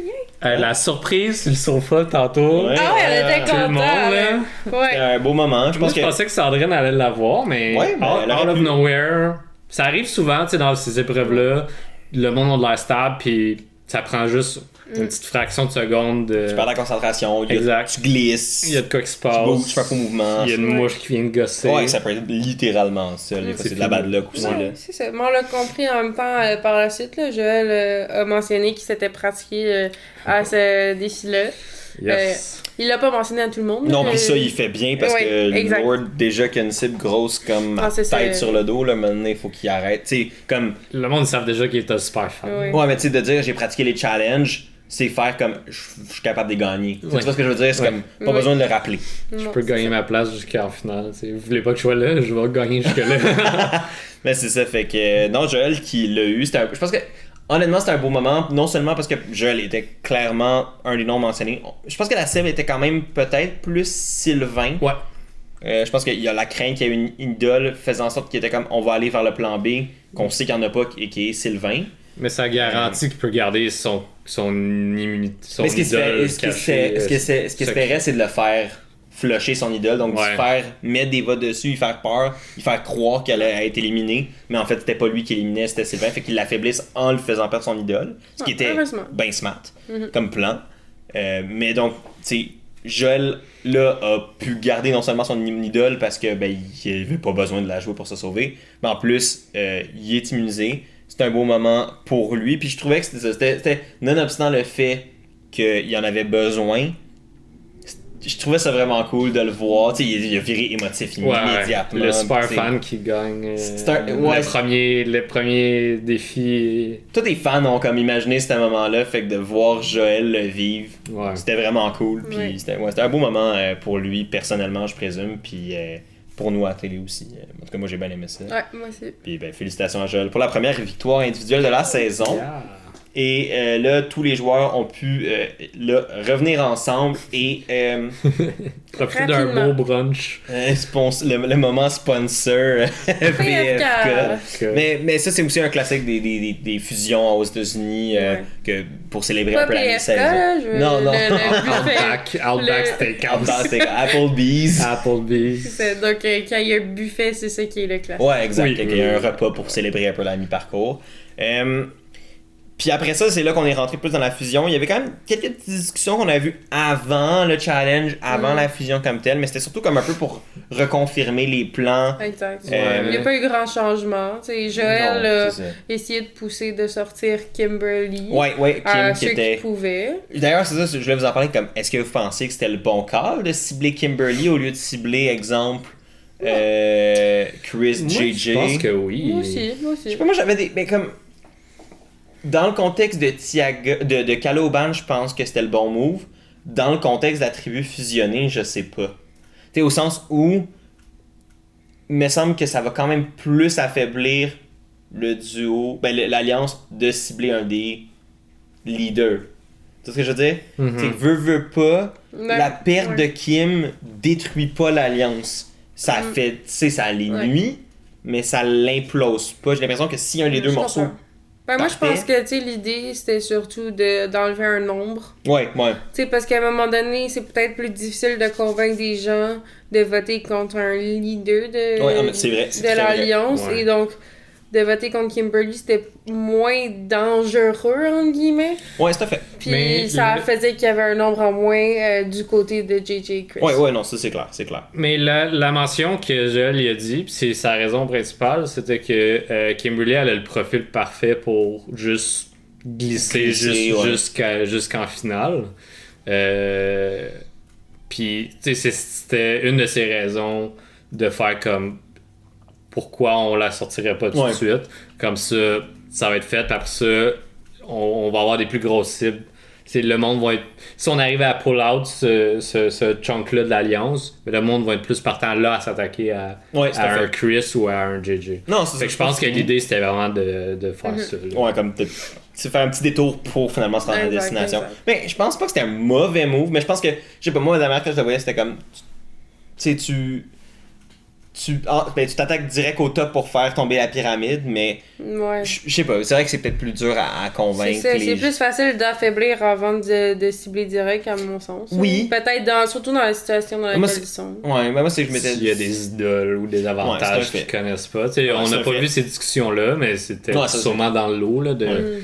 La surprise sur le sofa tantôt. Ouais. Ah ouais, elle était Tout le contente. monde, là. C'était Ouais. un beau moment. Je Moi, pense je que. pensais que Sandrine allait l'avoir, mais Ouais, mais elle aurait out of pu. nowhere. Ça arrive souvent, tu sais, dans ces épreuves-là, le monde a de l'air stable, puis ça prend juste une petite fraction de seconde de... Tu perds la concentration, Exact. tu glisses, Il y a de quoi qui se tu bouges, passe. tu fais un faux mouvement. Il y a une Ouais. mouche qui vient de gosser. Ouais, ça peut être littéralement ça. Des fois, C'est c'est de la fini. bad luck aussi. Ouais, Là. c'est ça. Mais on l'a compris en même temps par la suite. Là, Joël a mentionné qu'il s'était pratiqué à ce défi-là. Yes. Il l'a pas mentionné à tout le monde. Non, là. puis ça, il fait bien parce Ouais, que exact. Lord, déjà qu'il y a une cible grosse comme Ah, c'est ça. tête sur le dos, là, maintenant, il faut qu'il arrête. Tu sais, comme. Le monde, ils savent déjà qu'il est un super fan. Ouais. Ouais, mais tu sais, de dire j'ai pratiqué les challenges, c'est faire comme je suis capable de les gagner. Tu Ouais. vois ce que je veux dire? C'est Ouais. comme pas Ouais. besoin de le rappeler. Je peux gagner ma place jusqu'en finale. Tu sais. Vous voulez pas que je sois là, je vais gagner jusque-là. Mais c'est ça, fait que non, Joël qui l'a eu, je pense que honnêtement c'était un beau moment, non seulement parce que Joël était clairement un des noms mentionnés, je pense que la cible était quand même peut-être plus Sylvain. Ouais. Je pense qu'il y a la crainte qu'il y ait une idole faisant en sorte qu'il était comme on va aller vers le plan B, qu'on sait qu'il n'y en a pas et qui est Sylvain. Mais ça garantit qu'il peut garder son immunité. Son Mais ce qu'il idole espérait, c'est de le faire flusher son idole, donc Ouais. de faire mettre des votes dessus, lui faire peur, lui faire croire qu'elle allait être éliminée, mais en fait c'était pas lui qui éliminait, c'était Sylvain, fait qu'il l'affaiblisse en lui faisant perdre son idole, ce qui était heureusement. bien smart comme plan. Mais donc, tu sais, Joël là a pu garder non seulement son idole parce que ben il avait pas besoin de la jouer pour se sauver, mais en plus il est immunisé. C'était un beau moment pour lui, puis je trouvais que c'était nonobstant le fait qu'il y en avait besoin. Je trouvais ça vraiment cool de le voir. Tu sais, il a viré émotif immédiatement. Le super tu sais. fan qui gagne ouais. le premier défi. Tous les fans ont comme imaginé ce moment-là, fait que de voir Joël le vivre, Ouais. c'était vraiment cool. Puis Ouais. c'était un beau moment pour lui, personnellement, je présume. Puis pour nous à la télé aussi. En tout cas, moi, j'ai bien aimé ça. Ouais, moi aussi. Puis, ben, félicitations à Joël pour la première victoire individuelle de la saison. Yeah. Et là, tous les joueurs ont pu revenir ensemble et Profiter d'un Rapidement. beau brunch. le moment sponsor PFK. Mais ça, c'est aussi un classique des fusions aux États-Unis que pour célébrer Pas un peu la PFK, saison. là, Non. Outback Steakhouse. Applebee's. Applebee's. C'est donc, quand il y a un buffet, c'est ça qui est le classique. Ouais, exact. Oui. Il y a un repas pour célébrer un peu la mi-parcours. Puis après ça, c'est là qu'on est rentré plus dans la fusion. Il y avait quand même quelques petites discussions qu'on a vues avant le challenge, avant la fusion comme telle, mais c'était surtout comme un peu pour reconfirmer les plans. Exact. Ouais. Il n'y a pas eu grand changement. T'sais, Joël Non, a c'est ça. essayé de pousser de sortir Kimberly Ouais, à Kim ceux qui était. qui pouvaient. D'ailleurs, c'est ça, je voulais vous en parler comme est-ce que vous pensiez que c'était le bon call de cibler Kimberly au lieu de cibler, exemple, Chris, Moi, JJ? je pense que oui. Moi aussi. Je sais pas, moi j'avais des. Mais comme. Dans le contexte de Tiaga, de Caloban, je pense que c'était le bon move. Dans le contexte de la tribu fusionnée, je sais pas. Tu sais, au sens où. Il me semble que ça va quand même plus affaiblir le duo, l'alliance de cibler un des leaders. Tu sais ce que je veux dire? Mhm. C'est que veut pas, Ouais. la perte Ouais. de Kim détruit pas l'alliance. Ça fait, tu sais, ça les Ouais. nuit, mais ça l'implose pas. J'ai l'impression que si un des deux Je morceaux. comprends. Ben, moi, je Parfait. pense que tu sais, l'idée, c'était surtout d'enlever un nombre. Ouais. Tu sais, parce qu'à un moment donné, c'est peut-être plus difficile de convaincre des gens de voter contre un leader Ouais, mais c'est vrai, c'est de très vrai. l'Alliance. Ouais. Et donc, de voter contre Kimberly, c'était moins dangereux, entre guillemets. Ouais, c'est fait. Puis Mais ça le- faisait qu'il y avait un nombre en moins du côté de JJ Chris. Ouais, non, ça c'est clair, c'est clair. Mais la mention que Joël y a dit, puis c'est sa raison principale, c'était que Kimberly elle a le profil parfait pour juste glisser Ouais. jusqu'en finale. Puis, tu sais, c'était une de ses raisons de faire comme pourquoi on la sortirait pas tout de suite. Comme ça, ça va être fait. Après ça, on va avoir des plus grosses cibles. C'est le monde va être. Si on arrive à pull out ce chunk-là de l'Alliance, le monde va être plus partant là à s'attaquer à un Chris ou à un JJ. Non, c'est Fait que je pense que l'idée c'était vraiment de faire ça. Là. Ouais, comme de faire un petit détour pour finalement se rendre à la destination. Exact. Mais je pense pas que c'était un mauvais move, mais je pense que, je sais pas, moi, la manière que je le voyais, c'était comme. Tu sais, tu t'attaques direct au top pour faire tomber la pyramide, mais Ouais. je sais pas, c'est vrai que c'est peut-être plus dur à convaincre C'est les plus facile d'affaiblir avant de cibler direct, à mon sens. Oui. Peut-être surtout dans la situation dans laquelle Moi, ils sont. Ouais, mais moi c'est que je m'étais. S'il y a des idoles ou des avantages Ouais, c'est un qu'ils connaissent pas. T'sais, on c'est n'a un pas fait. vu ces discussions-là, mais c'était Ouais, ça, sûrement dans le lot. Là, de... Mm.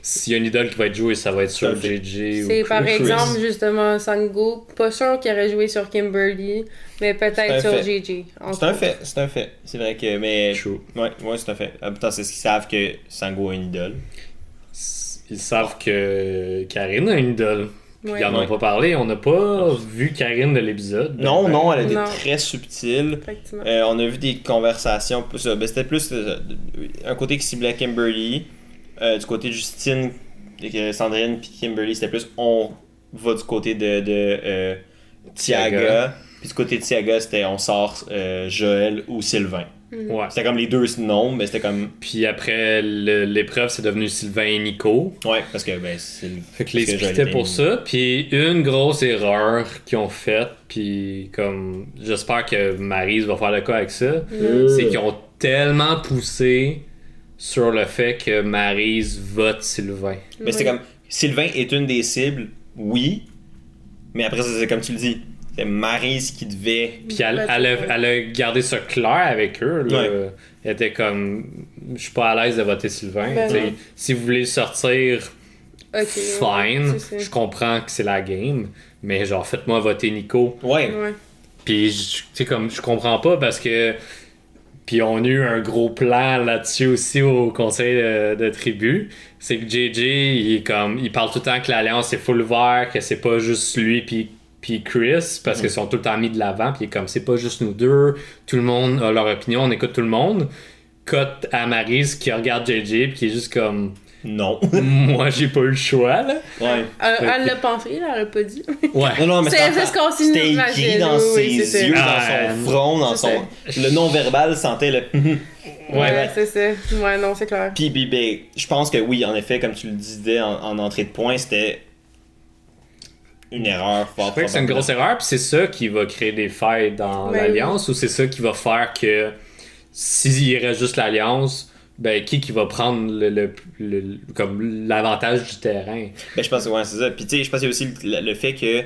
S'il y a une idole qui va être jouée, ça va être sur Tout à fait. JJ ou C'est par Chris. exemple justement Sango, pas sûr qu'il aurait joué sur Kimberly, mais C'est un peut-être sur fait. JJ. entre C'est un autres. fait, c'est un fait. C'est vrai que. Mais. True. Ouais, c'est un fait. En même temps, c'est ce qu'ils savent que Sango a une idole. Ils savent que Karine a une idole. Puis Ouais. ils en ont Ouais. pas parlé. On n'a pas vu Karine de l'épisode. Non, elle était Non. très subtile. Effectivement. On a vu des conversations plus. C'était plus un côté qui ciblait Kimberly. Du côté de Justine, Sandrine puis Kimberly, c'était plus on va du côté de Tiaga. Puis du côté de Tiaga, c'était on sort Joël ou Sylvain. Ouais. C'était comme les deux noms, mais c'était comme. Puis après l'épreuve, c'est devenu Sylvain et Nico. Ouais, parce que c'est. Fait que les parce que splittaient Joël pour était- ça. Puis une grosse erreur qu'ils ont faite, puis comme j'espère que Maryse va faire le cas avec ça, c'est qu'ils ont tellement poussé sur le fait que Maryse vote Sylvain. Mais c'était comme. Sylvain est une des cibles, oui. Mais après, c'est comme tu le dis. C'est Maryse qui devait. Puis elle a gardé ça clair avec eux. Là. Elle était comme, je suis pas à l'aise de voter Sylvain. Ben T'sais, non. si vous voulez sortir, Ok, fine. ouais, c'est ça. Je comprends que c'est la game. Mais genre, faites-moi voter Nico. Ouais. Ouais. Puis, tu sais, comme, je comprends pas parce que. Puis, on a eu un gros plan là-dessus aussi au conseil de tribu. C'est que JJ, il parle tout le temps que l'Alliance est full vert, que c'est pas juste lui puis Chris, parce qu'ils sont tout le temps mis de l'avant. Puis, il est comme, c'est pas juste nous deux. Tout le monde a leur opinion, on écoute tout le monde. Cote à Maryse qui regarde JJ, puis qui est juste comme. Non. Moi, j'ai pas eu le choix, là. Ouais. Elle l'a pensé, là, elle l'a pas dit. Ouais. Non, mais C'est ce qu'on c'était écrit dans ses yeux, dans son front, dans son... Le non-verbal sentait le... Ouais, c'est ça. Ouais, non, c'est clair. Puis, ben, je pense que oui, en effet, comme tu le disais en entrée de point, c'était une erreur fort. Je crois que c'est une grosse erreur, puis c'est ça qui va créer des failles dans l'Alliance, ou c'est ça qui va faire que s'il reste juste l'Alliance, ben qui va prendre comme l'avantage du terrain? Ben, je pense que ouais, c'est ça. Puis, tu sais, je pense qu'il y a aussi le fait que,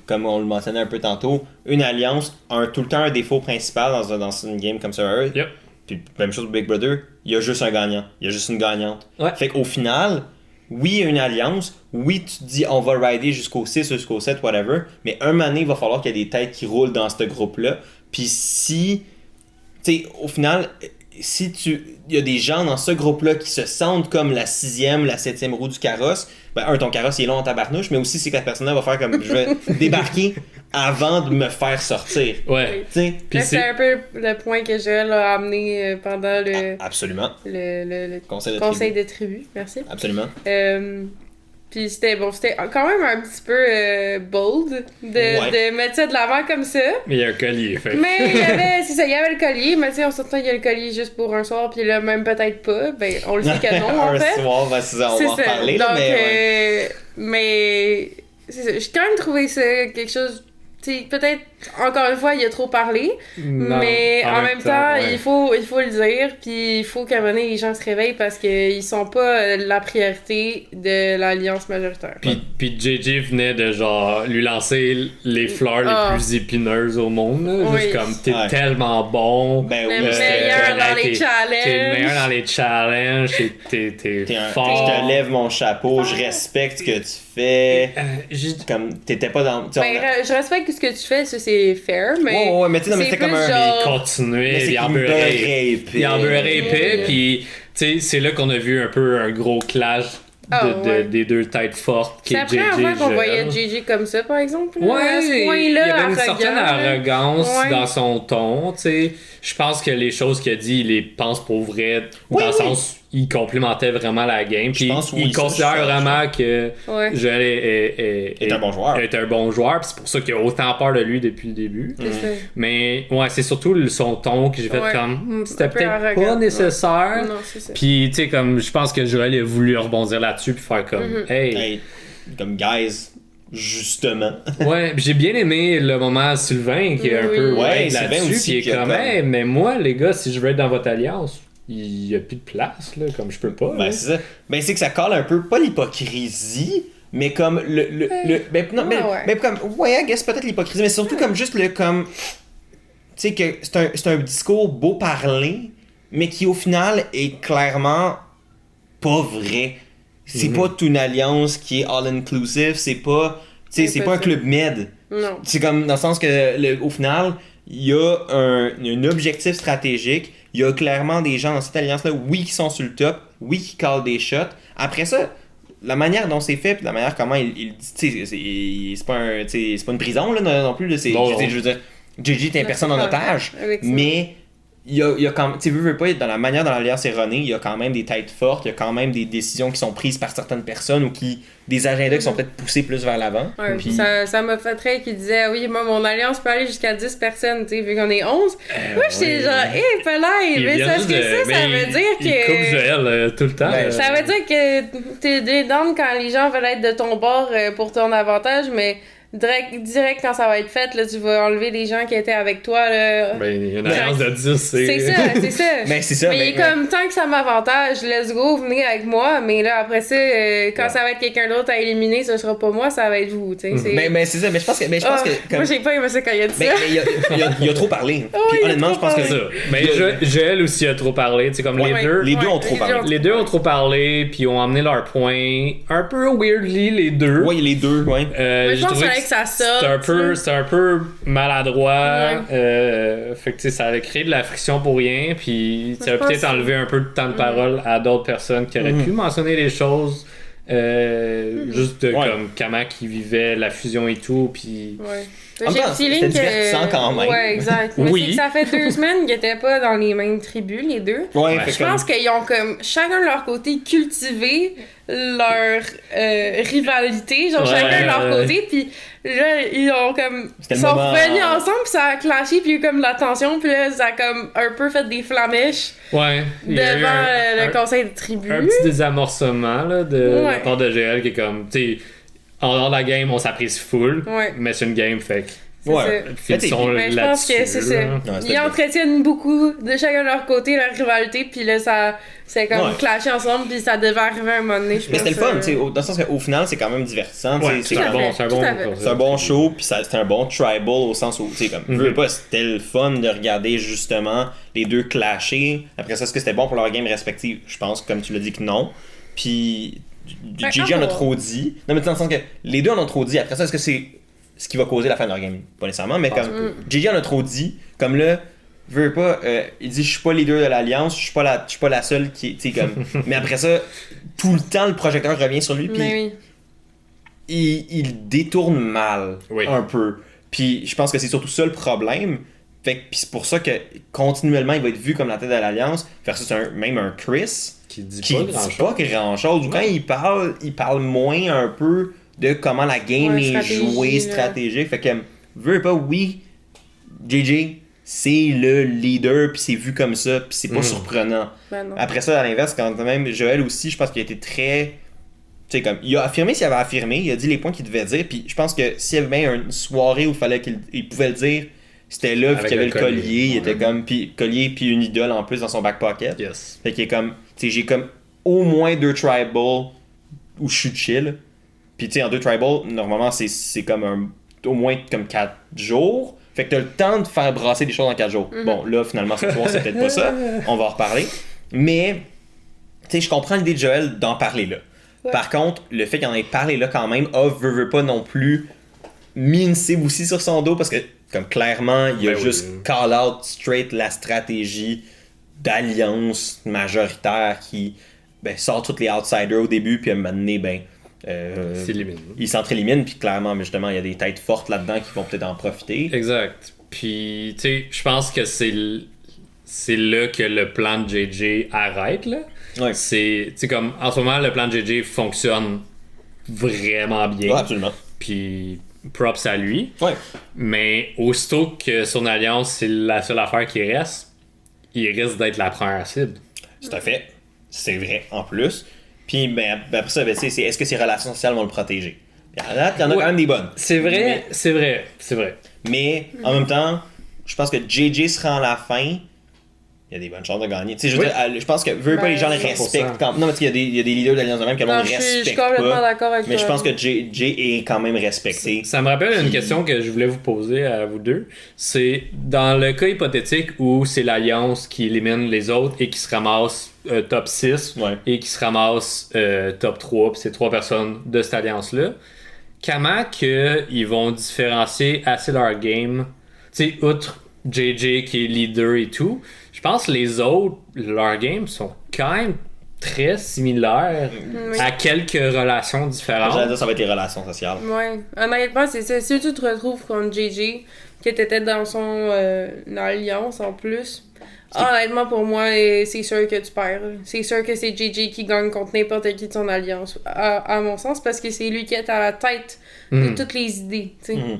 comme on le mentionnait un peu tantôt, une Alliance a tout le temps un défaut principal dans une game comme ça. Yep. Puis même chose pour Big Brother, il y a juste un gagnant, il y a juste une gagnante. Ouais. Fait qu'au final, oui, il y a une alliance, oui, tu te dis on va rider jusqu'au 6, jusqu'au 7, whatever, mais un moment donné, il va falloir qu'il y ait des têtes qui roulent dans ce groupe-là. Puis si, tu sais, au final, si il y a des gens dans ce groupe-là qui se sentent comme la 6e, la 7e roue du carrosse, ben ton carrosse il est long en tabarnouche, mais aussi c'est que la personne-là va faire comme je vais débarquer avant de me faire sortir. Ouais. Puis c'est un peu le point que Joël a amené pendant absolument. le conseil de tribu. Merci. Absolument. Puis c'était quand même un petit peu bold de mettre ça de l'avant comme ça. Mais il y a un collier, fait. Mais il y avait le collier, mais tu sais, on s'entend qu'il y a le collier juste pour un soir, puis là, même peut-être pas. Ben, on le sait que non, en fait. Un soir, ben, on va en parler, donc, mais... mais c'est ça, j'ai quand même trouvé ça quelque chose... Peut-être, encore une fois, il a trop parlé, Non, mais en même temps, ouais. il faut le dire, puis il faut qu'à un moment donné, les gens se réveillent parce qu'ils sont pas la priorité de l'alliance majoritaire. Puis JJ venait de genre lui lancer les fleurs les plus épineuses au monde, là. Oui. Juste comme t'es tellement bon. Ben le oui, meilleur dans les challenges. T'es le meilleur dans les challenges, t'es fort. Je te lève mon chapeau, je respecte ce que tu fais. Comme t'étais pas dans. Je respecte ce que tu fais, ça c'est fair, mais. Ouais, mais tu sais, c'est comme un. Il continuait, il en beurrait épais, puis tu sais, c'est là qu'on a vu un peu un gros clash des deux têtes fortes qui est JJ. C'est la première fois qu'on voyait JJ comme ça, par exemple. Ouais, à ce point-là, il y avait une certaine arrogant, arrogance dans son ton, tu sais. Je pense que les choses qu'il a dit, il les pense pour vrai, dans le sens il complémentait vraiment la game. Puis il considère vraiment que Joël est un bon joueur. Est un bon joueur, puis c'est pour ça qu'il a autant peur de lui depuis le début. Mais ouais, c'est surtout son ton que j'ai fait comme c'était peut-être pas nécessaire. Non, c'est ça. Puis tu sais, comme je pense que Joël a voulu rebondir là-dessus puis faire comme hey, comme guys. Justement. Ouais, j'ai bien aimé le moment Sylvain qui est un peu là-dessus, qui est comme hey, mais moi les gars, si je veux être dans votre alliance, il y a plus de place là, comme je peux pas. Ben c'est ça. Ben c'est que ça colle un peu pas l'hypocrisie, mais comme comme I guess peut-être l'hypocrisie, mais surtout comme juste le comme tu sais que c'est un discours beau parler, mais qui au final est clairement pas vrai. C'est pas une alliance qui est all-inclusive, c'est pas un club med. Non. C'est comme dans le sens que au final, il y a un objectif stratégique, il y a clairement des gens dans cette alliance-là, oui, qui sont sur le top, oui, qui callent des shots. Après ça, la manière dont c'est fait, puis la manière comment il c'est pas une prison là, non plus, là, je veux dire, JJ t'es une personne en otage, mais il y a quand même, tu veux pas être dans la manière dont l'alliance est runnée, il y a quand même des têtes fortes, il y a quand même des décisions qui sont prises par certaines personnes ou des agendas qui sont peut-être poussés plus vers l'avant. Ouais, puis ça m'a fait très qu'il disait oui, moi mon alliance peut aller jusqu'à 10 personnes, tu sais, vu qu'on est 11. Moi j'étais genre pelay, mais sache que ça veut dire que il coupe Joël tout le temps. Ça veut dire que t'es down quand les gens veulent être de ton bord pour ton avantage, mais direct quand ça va être fait, là, tu vas enlever les gens qui étaient avec toi. Là. Ben, il y a une alliance de 10, c'est ça. Ben, c'est ça. Mais il est comme, tant que ça m'avantage, let's go, venez avec moi. Mais là, après ça, quand ça va être quelqu'un d'autre à éliminer, ce sera pas moi, ça va être vous. C'est c'est ça. Mais je pense que comme... Moi, j'ai pas aimé ça quand il a dit ça. Il a trop parlé. Puis honnêtement, je pense que ça. Mais Joël aussi a trop parlé. Comme les deux ont trop parlé. Les deux ont trop parlé, puis ont amené leur point un peu weirdly, les deux. Oui, les deux, ouais. Mais je pense que ça sort. C'était un peu maladroit. Fait que ça a créé de la friction pour rien. Puis ça a peut-être enlevé un peu de temps de parole à d'autres personnes qui auraient pu mentionner les choses. Juste comme comment ils vivaient la fusion et tout. Puis En J'ai même le temps, feeling c'était que. divertissant quand même. Ouais, exact. Mais Oui. c'est que ça fait 2 semaines qu'ils étaient pas dans les mêmes tribus, les deux. Ouais, Ouais, fait Je comme- pense qu'ils ont comme chacun de leur côté cultivé leur rivalité, genre Ouais, chacun de leur ouais. côté, puis là ils ont comme C'était le sont moment- revenus ensemble, puis ça a clashé, puis il y a eu comme de la tension, puis là ça a comme un peu fait des flamèches Ouais. Il y a eu devant le conseil de tribu. un petit désamorcement là, de la Ouais. part de GL qui est comme, tu sais, en dehors de la game, on s'apprécie full, Ouais. mais c'est une game, fait que C'est Ouais. ça. finissons Ben, je pense que là-dessus, c'est ça. là. Ouais, c'était Ils bien. entretiennent beaucoup de chacun de leur côté leur rivalité, puis là ça c'est comme Ouais. clashé ensemble, puis ça devait arriver un moment donné, je pense. Mais c'était le fun, tu sais, dans le sens qu'au final, c'est quand même divertissant. tu sais, Ouais, c'est c'est un comme- bon, fait, tout à fait. C'est un bon show, puis c'était un bon tribal au sens où, tu sais, comme, Mhm. je veux pas, c'était le fun de regarder justement les deux clasher. Après ça, est-ce que c'était bon pour leur game respective? Je pense, comme tu l'as dit, que non. Puis, Ouais, JJ en a encore. trop dit. Non, mais dans le sens que les deux en ont trop dit. Après ça, est-ce que c'est ce qui va causer la fin de leur game? Pas nécessairement, mais comme, JJ en a trop dit. Comme là, veux pas, il dit, je suis pas leader de l'Alliance, je suis pas la seule qui, tu sais, comme. Mais après ça, tout le temps, le projecteur revient sur lui, puis Mais oui. il détourne mal Oui. un peu. Puis je pense que c'est surtout ça le problème. Fait que puis c'est pour ça que continuellement il va être vu comme la tête de l'Alliance versus même un Chris Qui dit qui pas dit grand-chose. pas grand chose. Ou quand il parle moins un peu de comment la game Ouais, est stratégie, jouée, là. stratégique. Fait que veux pas, oui, JJ c'est le leader puis c'est vu comme ça puis c'est pas surprenant. Ben non. Après ça, à l'inverse, quand même, Joël aussi, je pense qu'il a été très. Tu sais, comme, il a affirmé s'il avait affirmé, il a dit les points qu'il devait dire, puis je pense que s'il y avait bien une soirée où il fallait qu'il pouvait le dire, c'était là, puis Avec qu'il y avait le le collier, collier. il était comme, puis collier, puis une idole en plus dans son back pocket. Yes. Fait qu'il est comme, tu sais, j'ai comme au moins 2 tribal où je suis chill, puis tu sais, en 2 tribal, normalement, c'est comme au moins comme 4 jours. Fait que t'as le temps de faire brasser des choses en 4 jours. Bon, là, finalement, ce soir, c'est peut-être pas ça. On va en reparler. Mais, tu sais, je comprends l'idée de Joël d'en parler là. Ouais. Par contre, le fait qu'il en ait parlé là quand même, veut pas non plus mis une cible aussi sur son dos parce que, comme clairement, il a Ben oui. juste call out straight la stratégie d'alliance majoritaire qui sort tous les outsiders au début, puis à un moment donné, S'élimine. il s'entre-élimine, puis clairement, mais justement, il y a des têtes fortes là-dedans qui vont peut-être en profiter. Exact. Puis, tu sais, je pense que c'est là que le plan de JJ arrête, là. Ouais. C'est, tu sais, comme, en ce moment, le plan de JJ fonctionne vraiment bien. Ouais, absolument. Puis, props à lui. Ouais. Mais aussitôt que son alliance, c'est la seule affaire qui reste, il risque d'être la première cible. Tout à fait. C'est vrai, en plus. Puis, après ça, c'est est-ce que ses relations sociales vont le protéger? Il y en a Ouais. quand même des bonnes. C'est vrai, Mais- c'est vrai, c'est vrai. Mais, en même temps, je pense que JJ sera en la fin. Il y a des bonnes chances de gagner. Tu sais, je veux Oui. dire, je pense que pas les gens les 100%. respectent. Non, mais tu sais, il y a des leaders de l'Alliance de même que le Non, monde je respecte suis complètement pas. d'accord avec Mais toi. je pense que JJ est quand même respecté. Ça me rappelle une question que je voulais vous poser à vous deux. C'est dans le cas hypothétique où c'est l'Alliance qui élimine les autres et qui se ramasse top 6 Ouais. et qui se ramasse top 3, puis c'est 3 personnes de cette alliance-là, comment qu'ils vont différencier assez leur game, tu sais, outre JJ qui est leader et tout, je pense que les autres, leur game sont quand même très similaires Oui. à quelques relations J'allais différentes. dire, ça va être les relations sociales. Ouais, honnêtement, c'est ça. Si tu te retrouves contre JJ, qui était dans son alliance en plus, honnêtement, pour moi, c'est sûr que tu perds. C'est sûr que c'est JJ qui gagne contre n'importe qui de son alliance, à mon sens, parce que c'est lui qui est à la tête de toutes les idées, tu sais. Mhm.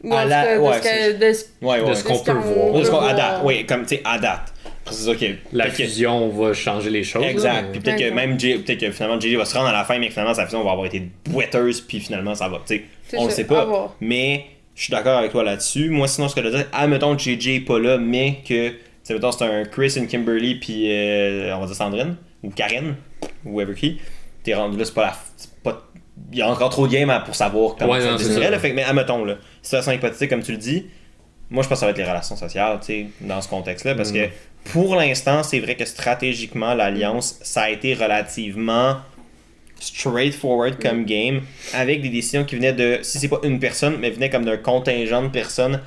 Ou À en tout la- cas, ouais, de ce Ouais, ouais. De ce qu'on peut voir. Parce peut qu'à voir. date, oui, comme tu sais, à date. C'est ça que. La peut-être que- fusion va changer les choses. Exact. là, Puis peut-être que D'accord. même peut-être que finalement JJ va se rendre à la fin, mais que finalement sa fusion va avoir été boiteuse, puis finalement ça va. Tu sais, C'est on le ça, sait à pas. voir. Mais je suis d'accord avec toi là-dessus. Moi, sinon, ce que je veux dire, admettons que JJ est pas là, mais que, tu sais, mettons, c'est un Chris, une Kimberly, puis on va dire Sandrine, ou Karen, ou whoever qui. T'es rendu là, c'est pas la. Il y a encore trop de game pour savoir comment Ouais, ça non, c'est déciderait, ça. là. Fait que, mais admettons, là, situation hypothétique, comme tu le dis, moi, je pense que ça va être les relations sociales, tu sais, dans ce contexte-là, parce que pour l'instant, c'est vrai que stratégiquement, l'Alliance, ça a été relativement straightforward comme game, avec des décisions qui venaient de, si c'est pas une personne, mais venaient comme d'un contingent de personnes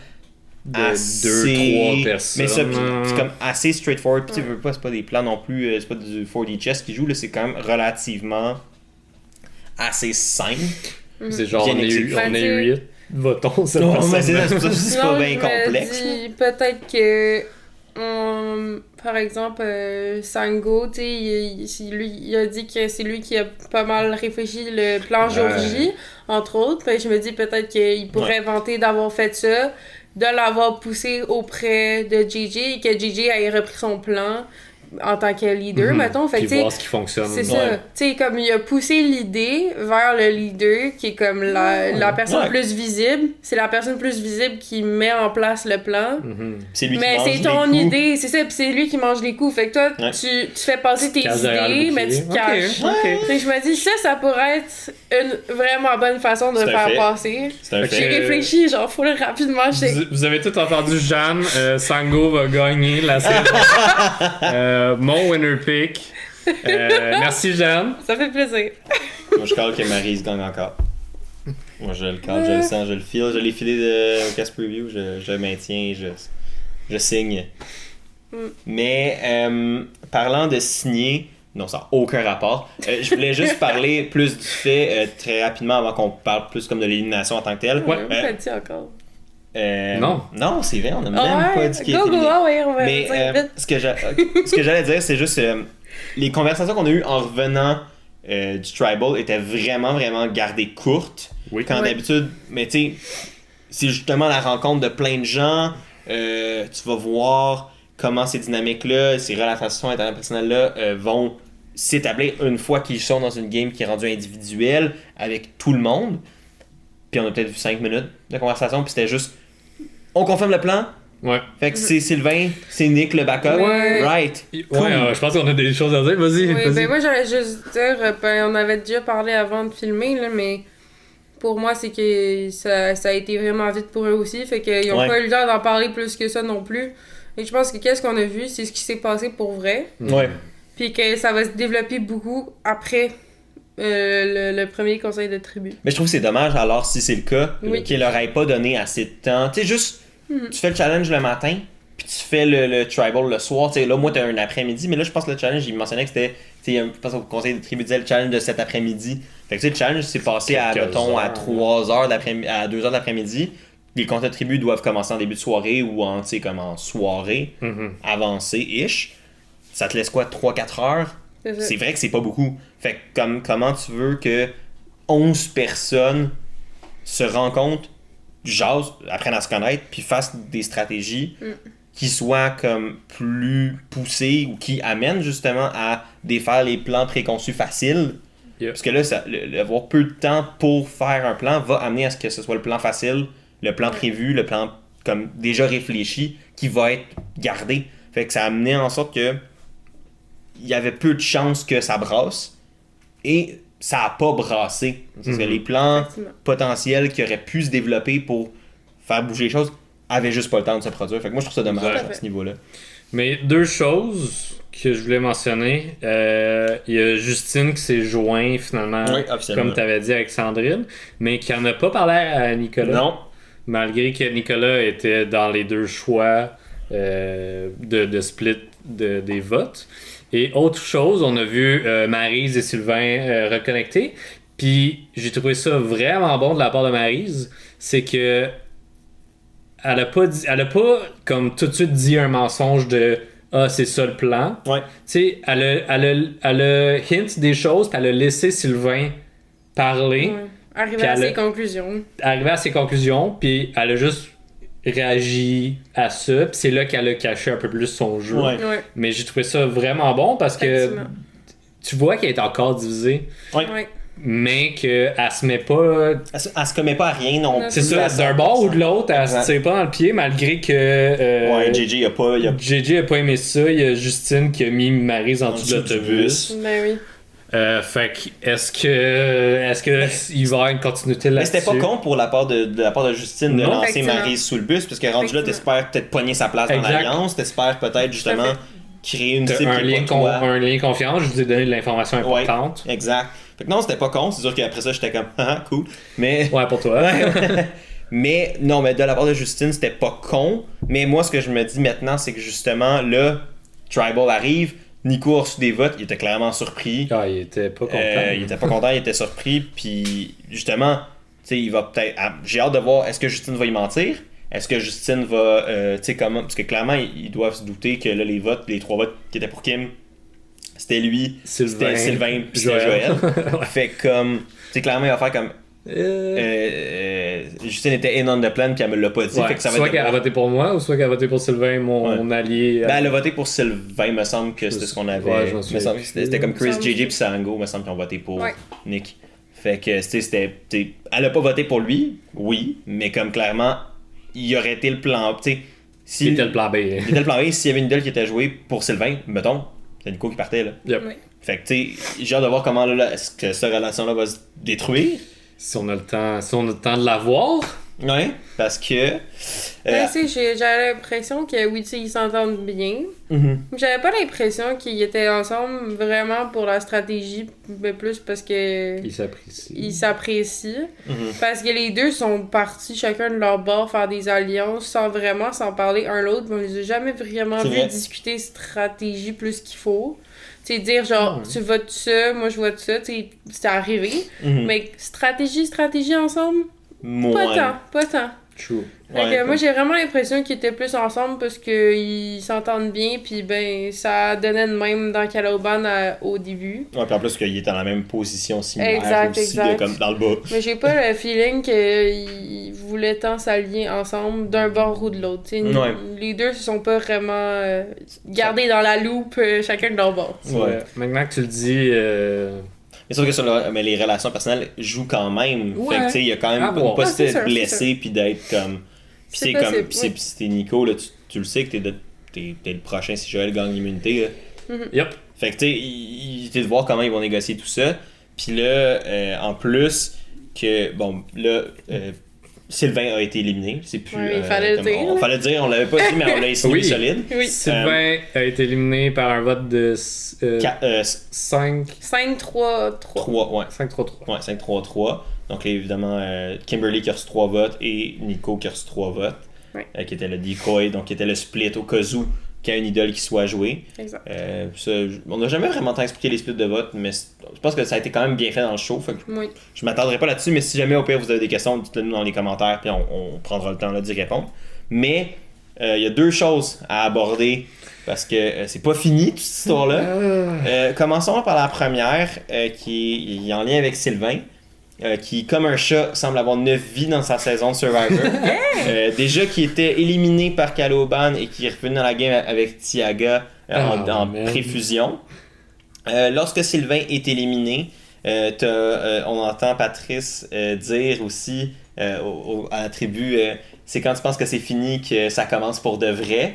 De assez... 2-3 personnes. Mais ça, puis c'est comme assez straightforward, puis tu veux pas, c'est pas des plans non plus, c'est pas du 4D chess qui joue, là, c'est quand même relativement assez simple. C'est genre, Bien on est exécuté. 8. va-t-on cette Non, personne? mais c'est pas Non, bien je me complexe. dis peut-être que, par exemple, Sango, tu sais, il a dit que c'est lui qui a pas mal réfléchi le plan jour J, entre autres. Puis je me dis peut-être qu'il pourrait vanter d'avoir fait ça, de l'avoir poussé auprès de JJ et que JJ ait repris son plan en tant que leader, mettons. Fait Puis que, voir ce qui fonctionne. c'est ça. Tu sais, comme il a poussé l'idée vers le leader, qui est comme la personne plus visible. C'est la personne plus visible qui met en place le plan. C'est lui qui Mais mange c'est les ton coups. idée, c'est ça, pis c'est lui qui mange les coups. Fait que toi, tu fais passer tes caches derrière le idées, mais bouclier. tu te caches. Ok. Fait que je me dis, ça pourrait être une vraiment bonne façon de C'est un faire fait. passer. C'est un Fait fait. J'ai réfléchi, genre, faut le rapidement. Vous avez tout entendu, Jeanne. Sango va gagner la saison. Mon winner pick. Merci, Jeanne. Ça fait plaisir. Moi, je cale que Maryse gagne encore. Moi, je le cale, je le sens, je le file. Je l'ai filé au Cast Preview, je le maintiens, je signe. Mais, parlant de signer, non, ça n'a aucun rapport. Je voulais juste parler plus du fait, très rapidement, avant qu'on parle plus comme de l'élimination en tant que telle. Ouais, pas dit encore. Non, c'est vrai, on a même pas dit qu'il était Go, éliminé. ouais, on va Mais dire vite. ce que j'allais dire, c'est juste les conversations qu'on a eues en revenant du Tribal étaient vraiment, vraiment gardées courtes. Oui. Quand d'habitude, mais tu sais, c'est justement la rencontre de plein de gens. Tu vas voir comment ces dynamiques-là, ces relations interpersonnelles-là vont s'établir une fois qu'ils sont dans une game qui est rendue individuelle avec tout le monde. Puis on a peut-être vu 5 minutes de conversation, puis c'était juste on confirme le plan. Ouais. Fait que c'est Sylvain, c'est Nick le backup. Ouais. Right. Ouais, Cool. je pense qu'on a des choses à dire. Vas-y. Oui, vas-y. ben moi j'allais juste dire, on avait déjà parlé avant de filmer, là, mais pour moi c'est que ça a été vraiment vite pour eux aussi, fait qu'ils ont pas eu le temps d'en parler plus que ça non plus. Et je pense que qu'est-ce qu'on a vu, c'est ce qui s'est passé pour vrai, Ouais. puis que ça va se développer beaucoup après le premier conseil de tribu. Mais je trouve que c'est dommage alors si c'est le cas Oui. qu'il leur ait pas donné assez de temps. Tu sais, juste, tu fais le challenge le matin, puis tu fais le tribal le soir. Tu sais, là, moi, t'as un après-midi, mais là, je pense que le challenge, il mentionnait que c'était, tu sais, je pense au conseil de tribu disait le challenge de cet après-midi. Fait que tu sais, le challenge, c'est passé à, Quelques mettons, à heures. 3 heures d'après-midi, à 2 heures d'après-midi. Les conseils de tribu doivent commencer en début de soirée ou en, tu sais, comme en soirée avancée-ish. Ça te laisse quoi, 3-4 heures? C'est vrai que c'est pas beaucoup. Fait que comment tu veux que 11 personnes se rencontrent, jasent, apprennent à se connaître, puis fassent des stratégies qui soient comme plus poussées ou qui amènent justement à défaire les plans préconçus faciles. Yep. Parce que là, avoir peu de temps pour faire un plan va amener à ce que ce soit le plan facile, le plan prévu, le plan comme déjà réfléchi qui va être gardé. Fait que ça a amené en sorte que il y avait peu de chances que ça brasse et ça a pas brassé. Parce que les plans Effectivement. potentiels qui auraient pu se développer pour faire bouger les choses avaient juste pas le temps de se produire. Fait que moi je trouve ça dommage Exact. à ce niveau-là. Mais deux choses que je voulais mentionner. Il y a Justine qui s'est joint finalement, Oui, officiellement. comme tu avais dit avec Sandrine, mais qui en a pas parlé à Nicolas. Non. Malgré que Nicolas était dans les deux choix de split des votes. Et autre chose, on a vu Maryse et Sylvain reconnecter. Puis j'ai trouvé ça vraiment bon de la part de Maryse. C'est que elle a pas comme tout de suite dit un mensonge de ah, c'est ça le plan. Ouais. Tu sais, elle a hint des choses, puis elle a laissé Sylvain parler, Ouais. Arriver Puis à elle ses a- conclusions. arriver à ses conclusions, puis elle a juste réagi à ça, puis c'est là qu'elle a caché un peu plus son jeu. Ouais. Ouais. Mais j'ai trouvé ça vraiment bon parce que Effectivement. tu vois qu'elle est encore divisée, Ouais. mais qu'elle se met pas. Elle se commet pas à rien non Non, plus. C'est à ça, d'un bord ou de l'autre, elle se Exact. tire pas dans le pied, malgré que. Ouais, JJ a pas. JJ a pas aimé ça, il y a Justine qui a mis Maryse en dessous de dessous du l'autobus. Ben oui. Fait que est-ce que il va y avoir une continuité Mais là-dessus? c'était pas con pour la part de Justine de Non. lancer Effectivement. Maryse sous le bus, parce que rendu là, t'espères peut-être pogner sa place dans Exact. l'alliance, t'espères peut-être justement Tout à créer une T'as cible un qui est lien, pas toi. un lien confiance, je vous ai donné de l'information Ouais. importante. Exact. Fait que non, c'était pas con, c'est sûr qu'après ça, j'étais comme, ah, cool. Mais. Ouais, pour toi. Mais non, mais de la part de Justine, c'était pas con. Mais moi, ce que je me dis maintenant, c'est que justement, là, Tribal arrive, Nico a reçu des votes, il était clairement surpris. Ah, il était pas content. Il était pas content, il était surpris. Puis justement, sais, il va peut-être. J'ai hâte de voir, est-ce que Justine va y mentir? Est-ce que Justine va. Tu sais, comment. Parce que clairement, ils doivent se douter que là, les 3 votes qui étaient pour Kim, c'était lui, c'était Sylvain, puis c'était Joël. Fait comme. Tu sais, clairement, il va faire comme. Justine était in on the plan, puis elle me l'a pas dit. Fait que ça va soit qu'elle a voté pour moi, ou soit qu'elle a voté pour Sylvain, mon allié. Ben, elle a voté pour Sylvain, me semble que c'était ce qu'on avait. C'était comme Chris, JJ puis Sango, me semble qu'ils ont voté pour Nick. Fait que, c'était. Elle a pas voté pour lui, oui, mais comme clairement, il aurait été le plan. Il était le plan B. Il était le plan B. S'il y avait une idole qui était jouée pour Sylvain, mettons, c'est Nico qui partait, là. Yep. Oui. Fait que, tu sais, j'ai hâte de voir comment là, est-ce que cette relation-là va se détruire. Si on a le temps de la voir. Ouais, parce que. J'avais l'impression que oui, tu sais, ils s'entendent bien. Mm-hmm. J'avais pas l'impression qu'ils étaient ensemble vraiment pour la stratégie, mais plus parce que. Ils s'apprécient. Mm-hmm. Parce que les deux sont partis chacun de leur bord faire des alliances sans s'en parler un l'autre. On les a jamais vraiment vus discuter stratégie plus qu'il faut. Tu sais, dire genre, tu votes ça, moi je vote ça, tu sais, c'est arrivé. Mm-hmm. Mais stratégie ensemble, pas tant. True. Fait que moi j'ai vraiment l'impression qu'ils étaient plus ensemble parce qu'ils s'entendent bien, puis ben ça donnait de même dans Caloban au début. Ouais, puis en plus qu'il est dans la même position similaire aussi, comme dans le bas. Mais j'ai pas le feeling qu'ils voulaient tant s'allier ensemble d'un bord ou de l'autre. Les deux se sont pas vraiment gardés dans la loupe chacun de leur bord. Ouais. Maintenant que tu le dis. Mais sauf que mais les relations personnelles jouent quand même. Ouais. Fait que tu sais, il y a quand même une possibilité d'être blessé puis d'être comme. Puis c'est comme. Puis si t'es Nico, là, tu le sais que t'es le prochain si Joël gagne l'immunité. Yep. Fait que tu sais, il de voir comment ils vont négocier tout ça. Puis là, en plus, que bon, là. Sylvain a été éliminé. C'est plus. Il fallait le dire. On fallait le dire, on l'avait pas dit, mais on l'a estimé solide. Oui. Sylvain a été éliminé par un vote de 5-3-3. 3, ouais. 5-3-3. Ouais, 5-3-3. Donc, évidemment, Kimberly qui a reçu 3 votes et Nico qui a reçu 3 votes. Ouais. Qui était le decoy, donc qui était le split au cas où qu'il y a une idole qui soit jouée. Exact. On n'a jamais vraiment tant expliqué les splits de vote, mais je pense que ça a été quand même bien fait dans le show. Fait que je m'attendrai pas là-dessus, mais si jamais au pire vous avez des questions, dites-le nous dans les commentaires, puis on prendra le temps là, d'y répondre. Mais il y a 2 choses à aborder. Parce que c'est pas fini toute cette histoire-là. Commençons par la première, qui est en lien avec Sylvain. Qui, comme un chat, semble avoir 9 vies dans sa saison de Survivor. Déjà qui était éliminé par Caloban et qui est revenu dans la game avec Tiaga en préfusion. Lorsque Sylvain est éliminé, on entend Patrice dire aussi à la tribu c'est quand tu penses que c'est fini que ça commence pour de vrai.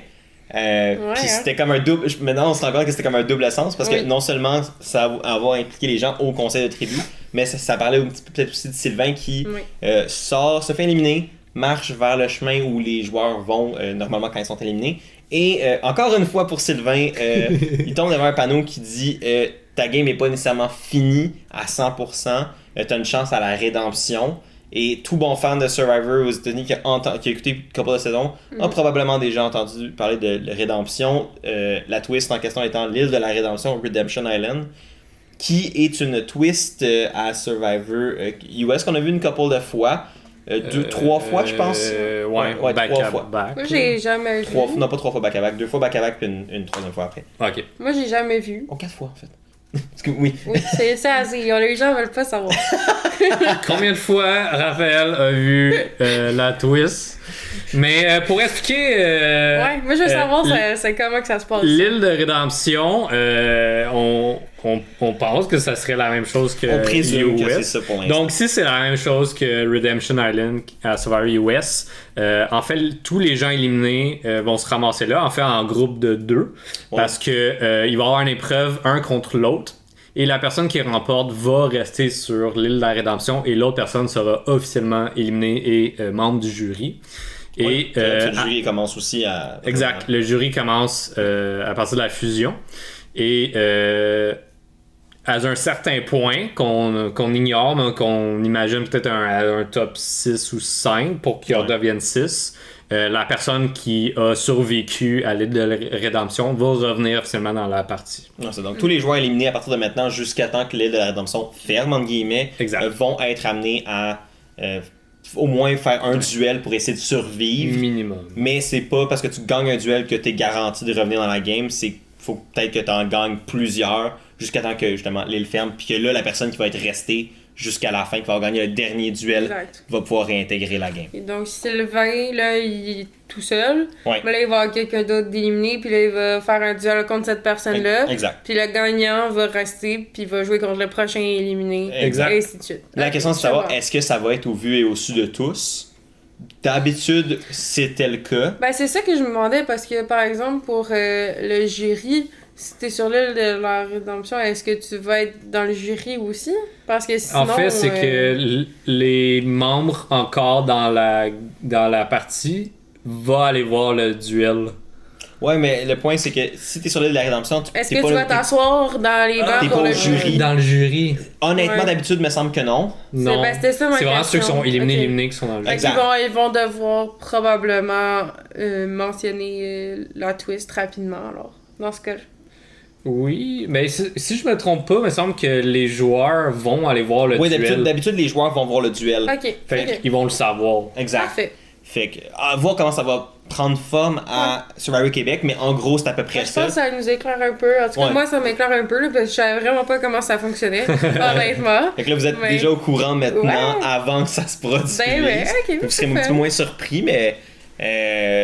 Puis c'était comme un double. Maintenant, on se rend compte que c'était comme un double sens parce que non seulement ça va avoir impliqué les gens au conseil de tribu, mais ça parlait peut-être aussi de Sylvain qui se fait éliminer, marche vers le chemin où les joueurs vont normalement quand ils sont éliminés. Et encore une fois pour Sylvain, il tombe devant un panneau qui dit ta game n'est pas nécessairement finie à 100%, t'as une chance à la rédemption. Et tout bon fan de Survivor aux États-Unis qui a écouté une couple de saisons a probablement déjà entendu parler de rédemption. La twist en question étant l'île de la rédemption, Redemption Island, qui est une twist à Survivor US qu'on a vu une couple de fois. 3 fois, je pense. Ouais, back 3 fois. Moi, j'ai jamais vu. Non, pas 3 fois back-à-back. 2 fois back-à-back, puis une 3e fois après. Ok. Moi, j'ai jamais vu. 4 fois, en fait. Parce que, oui, c'est assez. Les gens veulent pas savoir. Combien de fois Raphaël a vu la twist? Mais pour expliquer... moi je veux savoir c'est comment que ça se passe. L'île de rédemption, on pense que ça serait la même chose que on présume US. Que c'est ça pour l'instant. Donc si c'est la même chose que Redemption Island à Survivor US, en fait tous les gens éliminés vont se ramasser là, en fait en groupe de 2, parce que il va y avoir une épreuve un contre l'autre. Et la personne qui remporte va rester sur l'île de la rédemption et l'autre personne sera officiellement éliminée et membre du jury. Et le jury commence aussi à... Exact. Le jury commence à partir de la fusion. Et à un certain point qu'on ignore, mais qu'on imagine peut-être un top 6 ou 5 pour qu'il redevienne 6, la personne qui a survécu à l'île de la rédemption va revenir officiellement dans la partie. Donc tous les joueurs éliminés à partir de maintenant jusqu'à temps que l'île de la rédemption ferme, entre guillemets, vont être amenés à au moins faire un duel pour essayer de survivre. Minimum. Mais c'est pas parce que tu gagnes un duel que t'es garanti de revenir dans la game. C'est faut peut-être que t'en gagnes plusieurs jusqu'à temps que justement l'île ferme. Puis que là, la personne qui va être restée jusqu'à la fin, qui va gagner le dernier duel, Exact. va pouvoir réintégrer la game. Et donc, Sylvain, là, il est tout seul. Ouais. Mais là, il va avoir quelqu'un d'autre d'éliminer, puis là, il va faire un duel contre cette personne-là. Exact. Puis le gagnant va rester, puis il va jouer contre le prochain éliminé. Exact. Et ainsi de suite. La Ok, question, c'est de je savoir, vois. est-ce que ça va être au vu et au su de tous? D'habitude, c'était le cas. Ben, c'est ça que je me demandais, parce que, par exemple, pour le jury, si t'es sur l'île de la rédemption, est-ce que tu vas être dans le jury aussi? Parce que sinon... En fait, c'est que les membres encore dans la partie vont aller voir le duel. Ouais, mais le point, c'est que si t'es sur l'île de la rédemption, Est-ce t'es que pas tu là- vas t'asseoir dans les bancs t'es pour pas le au jury. Dans le jury. Honnêtement, Ouais. d'habitude, me semble que non. Non. ben, c'était ça, ma C'est vraiment ceux qui question. sont éliminés, Ok. éliminés qui sont dans le jury. Fait qu'ils Exact. ils vont devoir probablement mentionner la twist rapidement, alors, dans ce cas. Oui, mais si je me trompe pas, il me semble que les joueurs vont aller voir le Oui, duel. d'habitude, les joueurs vont voir le duel. Ok, Fait ok. qu'ils vont le savoir. Exact. Parfait. Fait que, à voir comment ça va prendre forme à Survivor Québec, mais en gros, c'est à peu près Je pense que ça. ça nous éclaire un peu. En tout cas, Ouais. moi, ça m'éclaire un peu, là, parce que je savais vraiment pas comment ça fonctionnait, honnêtement. Fait que là, vous êtes Ouais. déjà au courant maintenant, Ouais. avant que ça se produise. Ben ouais, ok, Vous serez un parfait. petit peu moins surpris, mais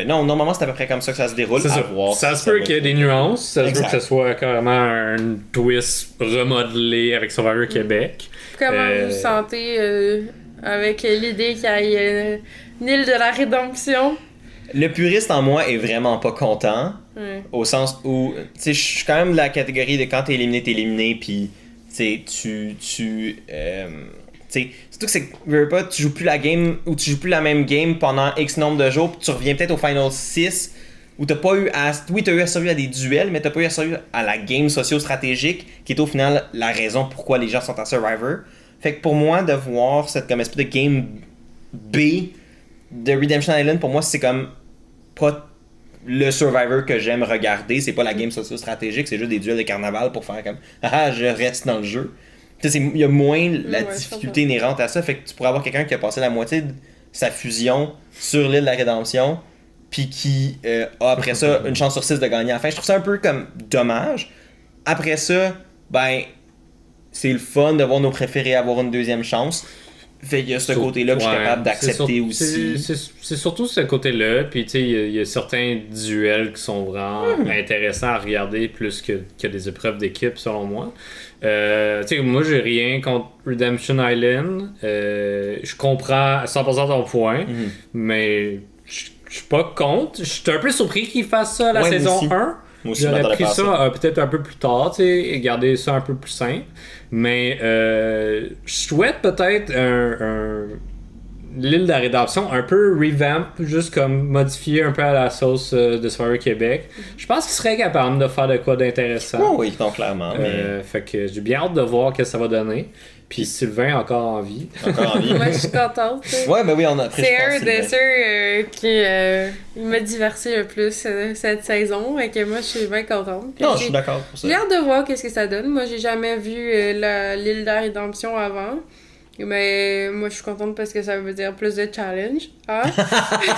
non, normalement, c'est à peu près comme ça que ça se déroule. C'est À ça. voir Ça si se peut va qu'il y ait être- des nuances. Ça se peut Exact. que ce soit carrément un twist remodelé avec Survivor Québec. Comment vous vous sentez avec l'idée qu'il y ait une île de la rédemption? Le puriste en moi est vraiment pas content, Ouais. au sens où, tu sais, je suis quand même de la catégorie de quand t'es éliminé, puis tu sais, tu sais, surtout que c'est que, veux pas, tu joues plus la game, ou tu joues plus la même game pendant X nombre de jours, puis tu reviens peut-être au Final 6, où t'as pas eu à... Oui, t'as eu à survivre à des duels, mais t'as pas eu à survivre à la game socio-stratégique, qui est au final la raison pourquoi les gens sont à Survivor. Fait que pour moi, de voir cette comme espèce de game B de Redemption Island, pour moi, c'est comme pas le Survivor que j'aime regarder. C'est pas la game socio-stratégique, c'est juste des duels de carnaval pour faire comme ah, je reste dans le jeu. Tu sais, il y a moins la Ouais, je difficulté inhérente à ça. Fait que tu pourrais avoir quelqu'un qui a passé la moitié de sa fusion sur l'île de la rédemption, puis qui a après ça une chance sur 6 de gagner à la fin. Je trouve ça un peu comme dommage. Après ça, ben, c'est le fun de voir nos préférés avoir une deuxième chance. Fait qu'il y a ce côté-là que je suis Ouais, capable d'accepter c'est aussi. C'est surtout ce côté-là. Puis, tu sais, il y a certains duels qui sont vraiment intéressants à regarder plus que des épreuves d'équipe, selon moi. Tu sais, moi, j'ai rien contre Redemption Island. Je comprends à 100% ton point, mais je suis pas contre. Je suis un peu surpris qu'ils fassent ça à la Ouais, moi saison aussi. 1. Moi aussi, je J'aurais m'attendais pris pas à ça peut-être un peu plus tard, tu sais, et garder ça un peu plus simple. Mais je souhaite peut-être l'île de la rédemption un peu revamp, juste comme modifier un peu à la sauce de Survivor Québec. Je pense qu'ils seraient capables de faire de quoi d'intéressant. Oh, oui, non, clairement. Mais Fait que j'ai bien hâte de voir ce que ça va donner. Puis Sylvain encore en vie. encore envie. Moi, je suis contente. tu sais. Ouais, ben oui, on a appris. C'est un de ceux qui m'a diverti le plus cette saison, et que moi, je suis bien contente. Puis Non, je j'ai- suis d'accord pour ça. J'ai hâte de voir qu'est-ce que ça donne. Moi, j'ai jamais vu l'île de la rédemption avant. Mais moi, je suis contente parce que ça veut dire plus de challenge. Hein?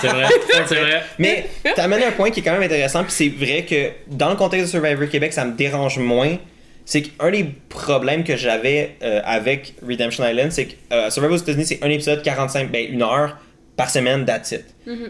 C'est vrai, c'est vrai. Mais t'amènes un point qui est quand même intéressant, puis c'est vrai que dans le contexte de Survivor Québec, ça me dérange moins. C'est qu'un des problèmes que j'avais avec Redemption Island, c'est que Survivor aux États-Unis, c'est un épisode 45, ben 1 heure par semaine, that's it.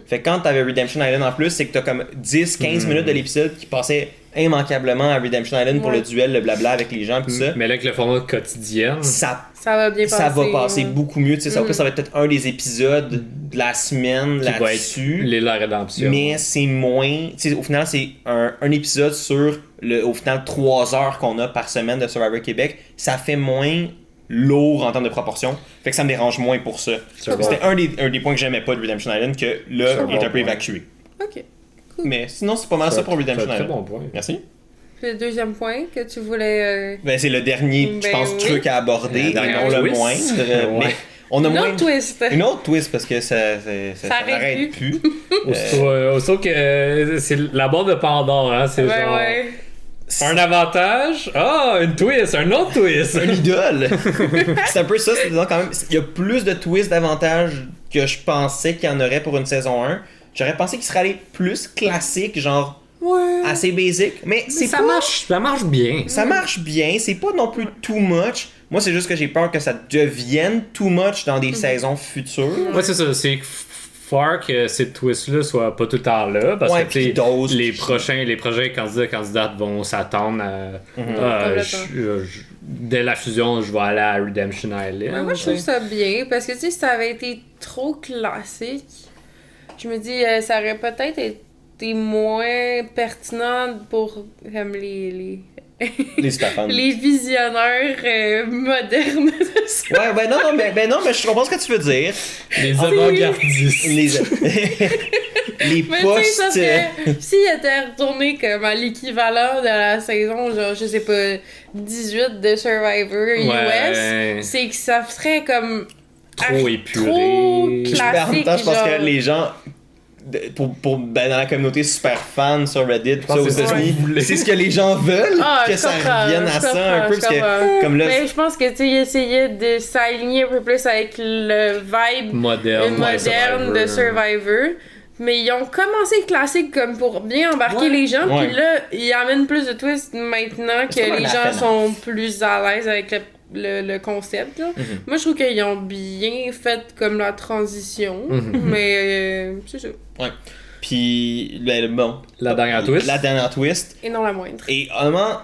Fait que quand t'avais Redemption Island en plus, c'est que t'as comme 10-15 minutes de l'épisode qui passaient immanquablement à Redemption Island pour Ouais. le duel, le blabla avec les gens, pis ça. Mais là, avec le format quotidien, Ça Ça va bien passer. ça va passer ouais. beaucoup mieux. Tu sais, ça, ça va être peut-être un des épisodes de la semaine qui va être là-dessus. l'île de la rédemption. Mais c'est moins. Tu sais, au final, c'est un épisode sur au final 3 heures qu'on a par semaine de Survivor Québec. Ça fait moins lourd en termes de proportion. Fait que ça me dérange moins pour ça. C'est bon. C'était un des points que j'aimais pas de Redemption Island, que là, C'est un il est bon un peu point. évacué. Ok. Mais sinon, c'est pas mal ça pour Redemption C'est un très Island. bon point. Merci. Le deuxième point que tu voulais. Ben, c'est le dernier, je Ben pense, oui. truc à aborder, Le dernier et non le twist. moindre. Ouais. Mais on a Une moins. autre twist. Une autre twist parce que ça arrête n'arrête plus. Aussitôt que c'est la boîte de Pandore, hein, c'est Ouais, genre... ouais. Un avantage? Une twist, un autre twist! Un idole! C'est un peu ça, c'est quand même. Il y a plus de twists d'avantages que je pensais qu'il y en aurait pour une saison 1. J'aurais pensé qu'il serait allé plus classique, genre assez basic. Mais c'est ça marche bien. Ça marche bien, c'est pas non plus too much. Moi, c'est juste que j'ai peur que ça devienne too much dans des saisons futures. Ouais, c'est ça. C'est fort que ces twists-là soient pas tout le temps là. Parce que les prochains candidates vont s'attendre à. Dès la fusion, je vais aller à Redemption Island. Moi, je trouve ça bien parce que si ça avait été trop classique, je me dis, ça aurait peut-être été moins pertinent pour comme les superfans. Les visionnaires modernes de ça. Ouais, non, mais je comprends ce que tu veux dire. Les avant-gardistes. Les postes. S'il était retourné comme à l'équivalent de la saison, genre, je sais pas, 18 de Survivor US, c'est que ça serait comme trop épuré. Trop classique. En même temps, je pense que les gens. Dans la communauté super fan sur Reddit, ça, aux États-Unis, c'est ce que les gens veulent, que ça revienne à ça un peu. Parce que, comme là, mais je pense que tu essayais de s'aligner un peu plus avec le vibe moderne de Survivor. Mais ils ont commencé classique comme pour bien embarquer les gens, puis là, ils amènent plus de twists maintenant que les gens sont plus à l'aise avec le concept. Là. Moi, je trouve qu'ils ont bien fait comme la transition, mais c'est ça. Ouais. Puis, bon. La dernière twist. Et non la moindre. Et honnêtement,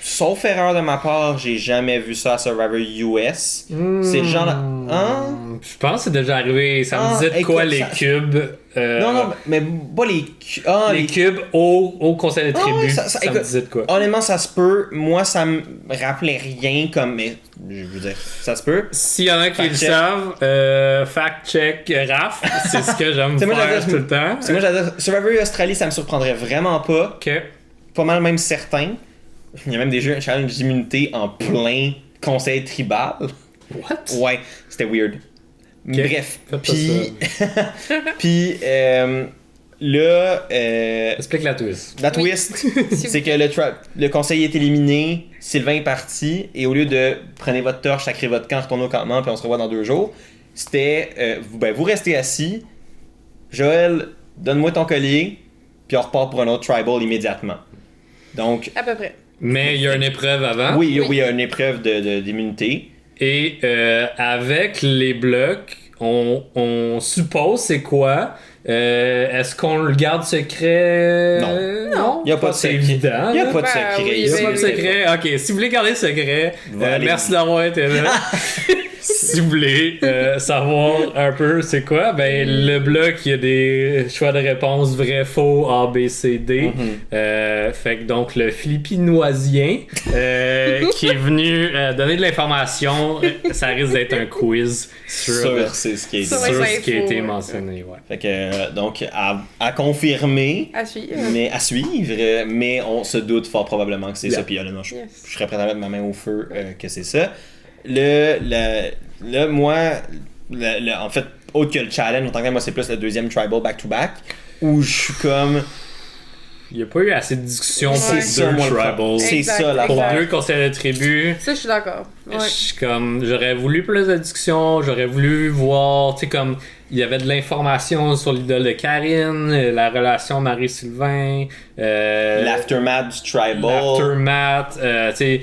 sauf erreur de ma part, j'ai jamais vu ça à Survivor US. C'est genre. Hein? Je pense que c'est déjà arrivé. Ça me disait de quoi les cubes. Non, mais pas les cubes. Les cubes au conseil des tribus. Ça me disait de quoi. Honnêtement, ça se peut. Moi, ça me rappelait rien comme. Mais je veux dire, ça se peut. S'il y en a qui le savent, fact-check Raph. C'est ce que j'aime faire tout le temps. C'est moi, j'adore. Survivor Australie, ça me surprendrait vraiment pas. Pas mal même certain. Il y a même des jeux challenge d'immunité en plein conseil tribal. What? Ouais, c'était weird. Bref, puis là, explique la twist. La twist, c'est que le conseil est éliminé, Sylvain est parti, et au lieu de prenez votre torche, sacrez votre camp, retournez au campement, puis on se revoit dans 2 jours, c'était vous restez assis, Joël, donne-moi ton collier, puis on repart pour un autre tribal immédiatement. Donc, à peu près. Mais il y a une épreuve avant. Oui, il y a une épreuve d'immunité. Et avec les blocs, on suppose c'est quoi? Est-ce qu'on le garde secret? Non. Il n'y a pas de secret. Évident. Il n'y a pas de secret. Oui, il n'y a pas de secret. Ok, si vous voulez garder le secret, merci d'avoir été là. Si vous voulez savoir un peu c'est quoi, le bloc, il y a des choix de réponse vrai, faux, A, B, C, D. Fait que donc le philippinoisien qui est venu donner de l'information, ça risque d'être un quiz sur ce qui a été mentionné. Ouais. Fait que donc à confirmer, à suivre. Mais mais on se doute fort probablement que c'est ça. Puis là, je serais prêt à mettre ma main au feu que c'est ça. Moi, en fait, autre que le challenge, en tant que moi, c'est plus le deuxième tribal back-to-back, où je suis comme. Il n'y a pas eu assez de discussion pour deux tribals. C'est ça, la pour 2 conseils de tribu. Ça, je suis d'accord. Ouais. J'aurais voulu plus de discussion, j'aurais voulu voir, tu sais, comme. Il y avait de l'information sur l'idole de Karine, la relation Marie-Sylvain. L'aftermath du tribal. L'aftermath, tu sais.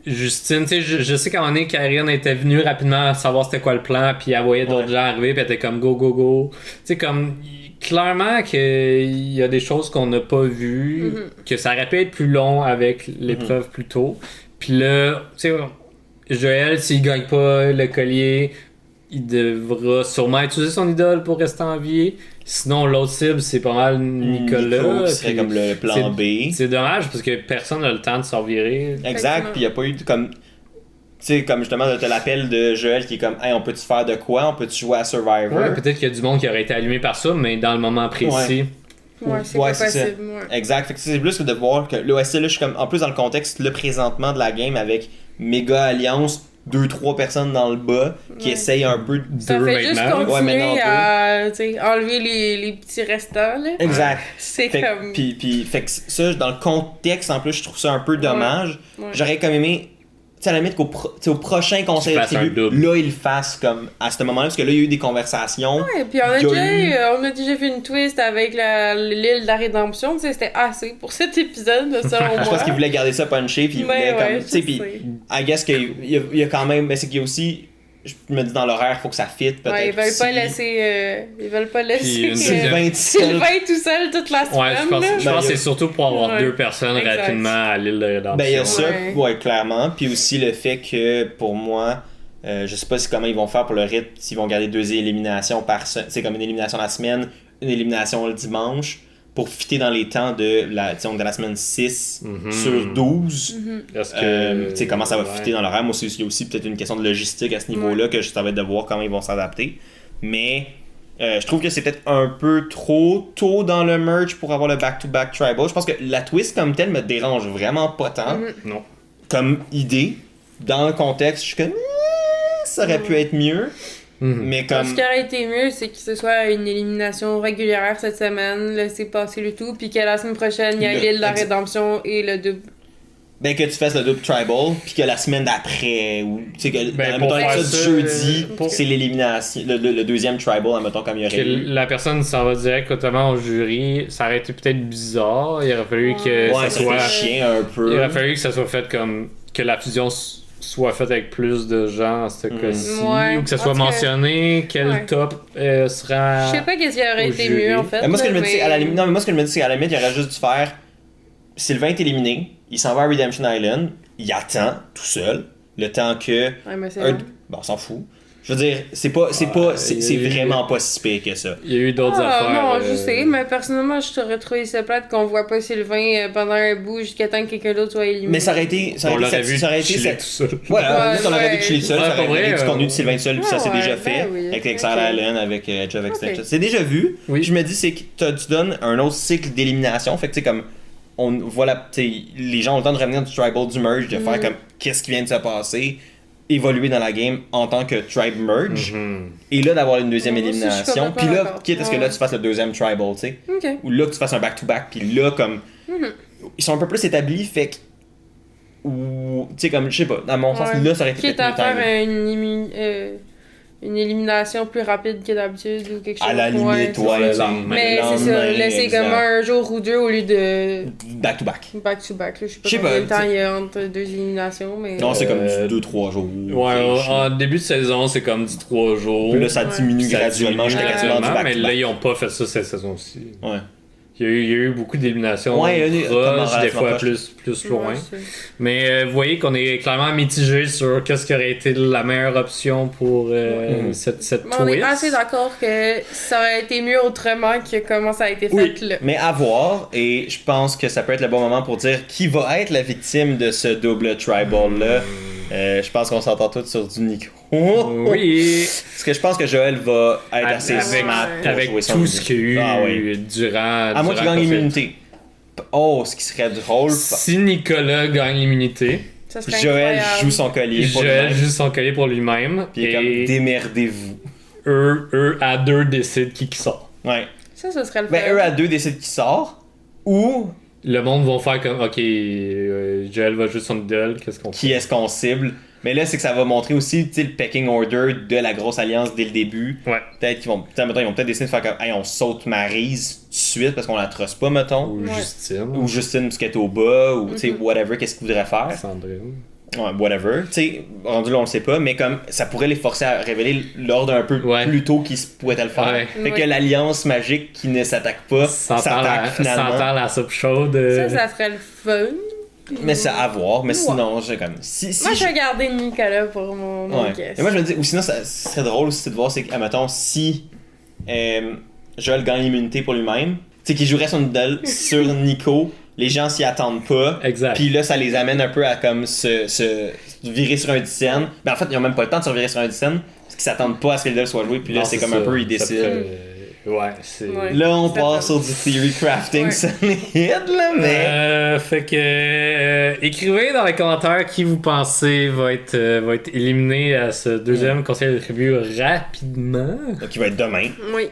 Justine, tu sais, je sais qu'à un moment donné, Karine était venue rapidement savoir c'était quoi le plan, puis elle voyait d'autres gens arriver, puis elle était comme go, go, go. Tu sais, comme, clairement qu'il y a des choses qu'on n'a pas vues, que ça aurait pu être plus long avec l'épreuve plus tôt. Puis là, tu sais, Joël, s'il gagne pas le collier, il devra sûrement utiliser son idole pour rester en vie. Sinon, l'autre cible, c'est pas mal Nicolas. Qui serait comme le plan B. C'est dommage parce que personne n'a le temps de s'en virer. Exact, puis il n'y a pas eu comme. Tu sais, comme justement, t'as l'appel de Joël qui est comme, hey, on peut-tu faire de quoi? On peut-tu jouer à Survivor? Ouais, peut-être qu'il y a du monde qui aurait été allumé par ça, mais dans le moment précis. C'est pas possible. Exact, fait que c'est plus que de voir que l'OSC, là, je suis comme, en plus dans le contexte, là, présentement de la game avec méga alliance 2-3 personnes dans le bas qui essayent un peu de... Ça fait juste maintenant. continuer à enlever les petits restants. Là. Exact. C'est fait, comme... Puis fait que ça, dans le contexte, en plus, je trouve ça un peu dommage. Ouais. J'aurais comme aimé, tu sais, à la limite, au prochain conseil de tribu, là, il le fasse comme à ce moment-là, parce que là, il y a eu des conversations. Ouais, puis on a déjà fait une twist avec l'île de la rédemption, tu sais, c'était assez pour cet épisode, selon moi. Je pense qu'il voulait garder ça punché, puis il voulait comme, tu sais, puis I guess qu'il y a quand même, mais c'est qu'il y a aussi, je me dis dans l'horaire, il faut que ça fit peut-être. Ouais, ils veulent pas laisser Sylvain tout seul toute la semaine. Ouais, je pense que c'est surtout pour avoir 2 personnes rapidement à l'île de rédemption. Ben il y a ça, ouais, clairement, puis aussi le fait que pour moi, je sais pas comment ils vont faire pour le rythme, s'ils vont garder 2 éliminations par semaine, c'est comme une élimination la semaine, une élimination le dimanche, pour fitter dans les temps de la semaine 6 sur 12. Est-ce que... comment ça va fitter dans l'horaire. Moi aussi, il y a aussi peut-être une question de logistique à ce niveau-là que ça va être de voir comment ils vont s'adapter. Mais je trouve que c'est peut-être un peu trop tôt dans le merge pour avoir le back-to-back tribal. Je pense que la twist comme telle me dérange vraiment pas tant. Non. Comme idée. Dans le contexte, je suis comme... ça aurait pu être mieux. Mais comme... Ce qui aurait été mieux, c'est que ce soit une élimination régulière cette semaine, laisser passer le tout, puis que la semaine prochaine, il y a l'île de la rédemption et le double. Ben, que tu fasses le double tribal, puis que la semaine d'après, ou tu sais, que mettons l'épisode du jeudi, c'est l'élimination, le deuxième tribal, admettons, comme il y aurait eu. La personne s'en va directement au jury, ça aurait été peut-être bizarre, il aurait fallu que ça soit... chien un peu. Il aurait fallu que ça soit fait comme... que la fusion soit faite avec plus de gens à ce cas-ci, ou que ça soit mentionné, quel top sera... Je sais pas qu'est-ce qui aurait été mieux, en fait. Moi, ce que je me dis, à la limite, non, mais moi, ce que je me dis, c'est qu'à la limite, il aurait juste dû faire... Sylvain est éliminé, il s'en va à Redemption Island, il attend, tout seul, le temps que... Ouais, mais c'est bon, on s'en fout. Je veux dire, c'est vraiment pas si pire que ça. Il y a eu d'autres affaires. Non, je sais, mais personnellement, je t'aurais trouvé ça plate qu'on voit pas Sylvain pendant un bout jusqu'à temps que quelqu'un d'autre soit éliminé. Mais ça aurait été... on l'aurait vu chiller tout seul. Voilà, on l'aurait vu chiller tout seul, ça aurait été du contenu de Sylvain tout seul, puis ça c'est déjà fait, avec Exile Island, avec Jeff Extension. C'est déjà vu. Je me dis, c'est que tu donnes un autre cycle d'élimination, fait que tu sais, comme... on voit les gens ont le temps de revenir du tribal, du merge, de faire comme qu'est-ce qui vient de se passer, évoluer dans la game en tant que tribe merge, et là d'avoir une deuxième élimination, puis là quitte à ce que là tu fasses le deuxième tribal, tu sais, ou là que tu fasses un back-to-back, puis là comme ils sont un peu plus établis, fait que ou tu sais comme je sais pas, à mon sens là ça aurait été quitte à faire une élimination plus rapide que d'habitude ou quelque chose. À la limite, mais c'est ça, laisser comme un jour ou deux au lieu de... Back-to-back. Back-to-back, là. Je sais pas combien de temps il y a entre 2 éliminations, mais... Non, c'est comme 2-3 jours. Ouais, en début de saison, c'est comme du 3 jours. Puis là, ça diminue graduellement jusqu'à quasiment du back-to-back. Mais là, ils ont pas fait ça cette saison-ci. Ouais. Il y a eu beaucoup d'éliminations proches, des fois plus loin. Mais vous voyez qu'on est clairement mitigé sur qu'est-ce qui aurait été la meilleure option pour cette twist. On est assez d'accord que ça aurait été mieux autrement que comment ça a été fait là. Mais à voir, et je pense que ça peut être le bon moment pour dire qui va être la victime de ce double tribal-là. Je pense qu'on s'entend tous sur du Nico. Oui. Parce que je pense que Joël va être assez smart avec tout ce qu'il y a eu durant... À moins qu'il gagne l'immunité. Oh, ce qui serait drôle. Si Nicolas gagne l'immunité, Joël joue son collier pour lui-même. Joël joue son collier pour lui-même. Puis il est comme démerdez-vous. Eux à deux décident qui sort. Ouais. Ça serait le fun. Ben, eux à deux décident qui sort. Ou... le monde va faire comme, ok, Joël va jouer son idole, qu'est-ce qu'on fait? Qui est-ce qu'on cible? Mais là, c'est que ça va montrer aussi le pecking order de la grosse alliance dès le début. Ouais. Peut-être qu'ils vont, mettons, ils vont peut-être décider de faire comme, hey, on saute Maryse tout de suite parce qu'on la trosse pas, mettons. Ou Justine. Ou Justine parce qu'elle est au bas, ou tu sais, whatever, qu'est-ce qu'ils voudraient faire. Sandrine. Ouais, whatever. Tu sais, rendu là, on le sait pas, mais comme ça pourrait les forcer à révéler l'ordre un peu plus tôt qu'ils pourraient le faire. Ouais. Fait que l'alliance magique qui ne s'attaque pas s'attaque finalement. Sentant la soupe chaude. Ça serait le fun. Mais c'est à voir, mais sinon, j'ai comme. Moi, je vais garder Nicolas pour mon guess. Et moi, je me dis, ou sinon, ça serait drôle aussi de voir, c'est que, admettons, si Joël gagne l'immunité pour lui-même, tu sais, qu'il jouerait son idole sur Nico, les gens s'y attendent pas. Exact. Puis là, ça les amène un peu à comme se virer sur un dixaine. Ben en fait, ils ont même pas le temps de se virer sur un dixaine parce qu'ils s'attendent pas à ce que l'idole soit joué. Puis là, c'est comme un peu, ils décident. Ouais, c'est. Ouais. Là, on Ça part fait- sur du theory crafting Ouais. solide, là, mais. Fait que écrivez dans les commentaires qui vous pensez va être éliminé à ce deuxième conseil de tribu rapidement. Qui va être demain. Oui.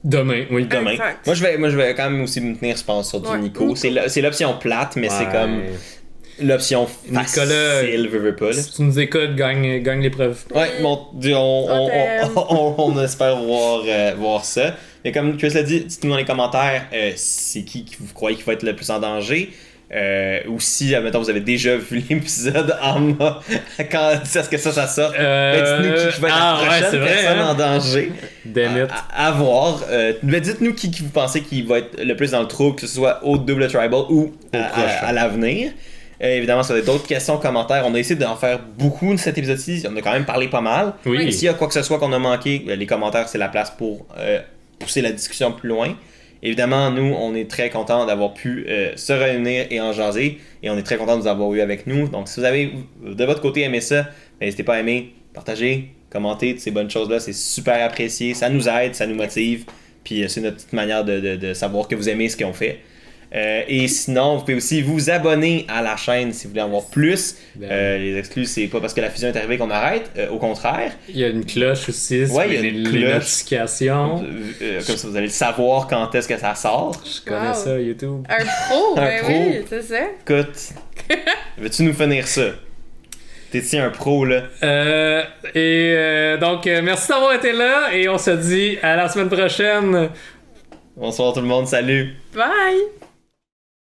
Demain, oui. Demain. Exact. Moi, je vais quand même aussi me tenir, je pense, sur du Ouais, Nico. Nico. C'est l'option plate, mais c'est Ouais. comme l'option Nicolas, facile, veux pas, là. Si tu nous écoutes, gagne l'épreuve. Ouais, bon, on espère voir ça. Mais comme Chris l'a dit, dites-nous dans les commentaires c'est qui vous croyez qui va être le plus en danger. Ou si, admettons, vous avez déjà vu l'épisode en mode quand est-ce que ça sort. Dites-nous qui va être la prochaine c'est vrai, personne hein? en danger. Damn it. À voir. Dites-nous qui vous pensez qui va être le plus dans le trou, que ce soit au double tribal ou à l'avenir. Évidemment, si vous avez d'autres questions, commentaires, on a essayé d'en faire beaucoup de cet épisode-ci. On a quand même parlé pas mal. Oui. S'il y a quoi que ce soit qu'on a manqué, les commentaires, c'est la place pour pousser la discussion plus loin. Évidemment, nous, on est très contents d'avoir pu se réunir et en jaser. Et on est très contents de vous avoir eu avec nous. Donc, si vous avez, de votre côté, aimé ça, n'hésitez pas à aimer, partager, commenter toutes ces bonnes choses-là. C'est super apprécié. Ça nous aide, ça nous motive. Puis, c'est notre petite manière de savoir que vous aimez ce qu'on fait. Et sinon, vous pouvez aussi vous abonner à la chaîne si vous voulez en voir plus. Les exclus, c'est pas parce que la fusion est arrivée qu'on arrête, au contraire. Il y a une cloche aussi, Ouais, il y a les une cloche. notifications. Comme ça, vous allez le savoir quand est-ce que ça sort. Je connais Wow. ça, YouTube. Un pro, Un ben pro. oui, c'est ça. Écoute, veux-tu nous finir ça? T'es-tu un pro, là? Donc, merci d'avoir été là et on se dit à la semaine prochaine. Bonsoir tout le monde, salut! Bye!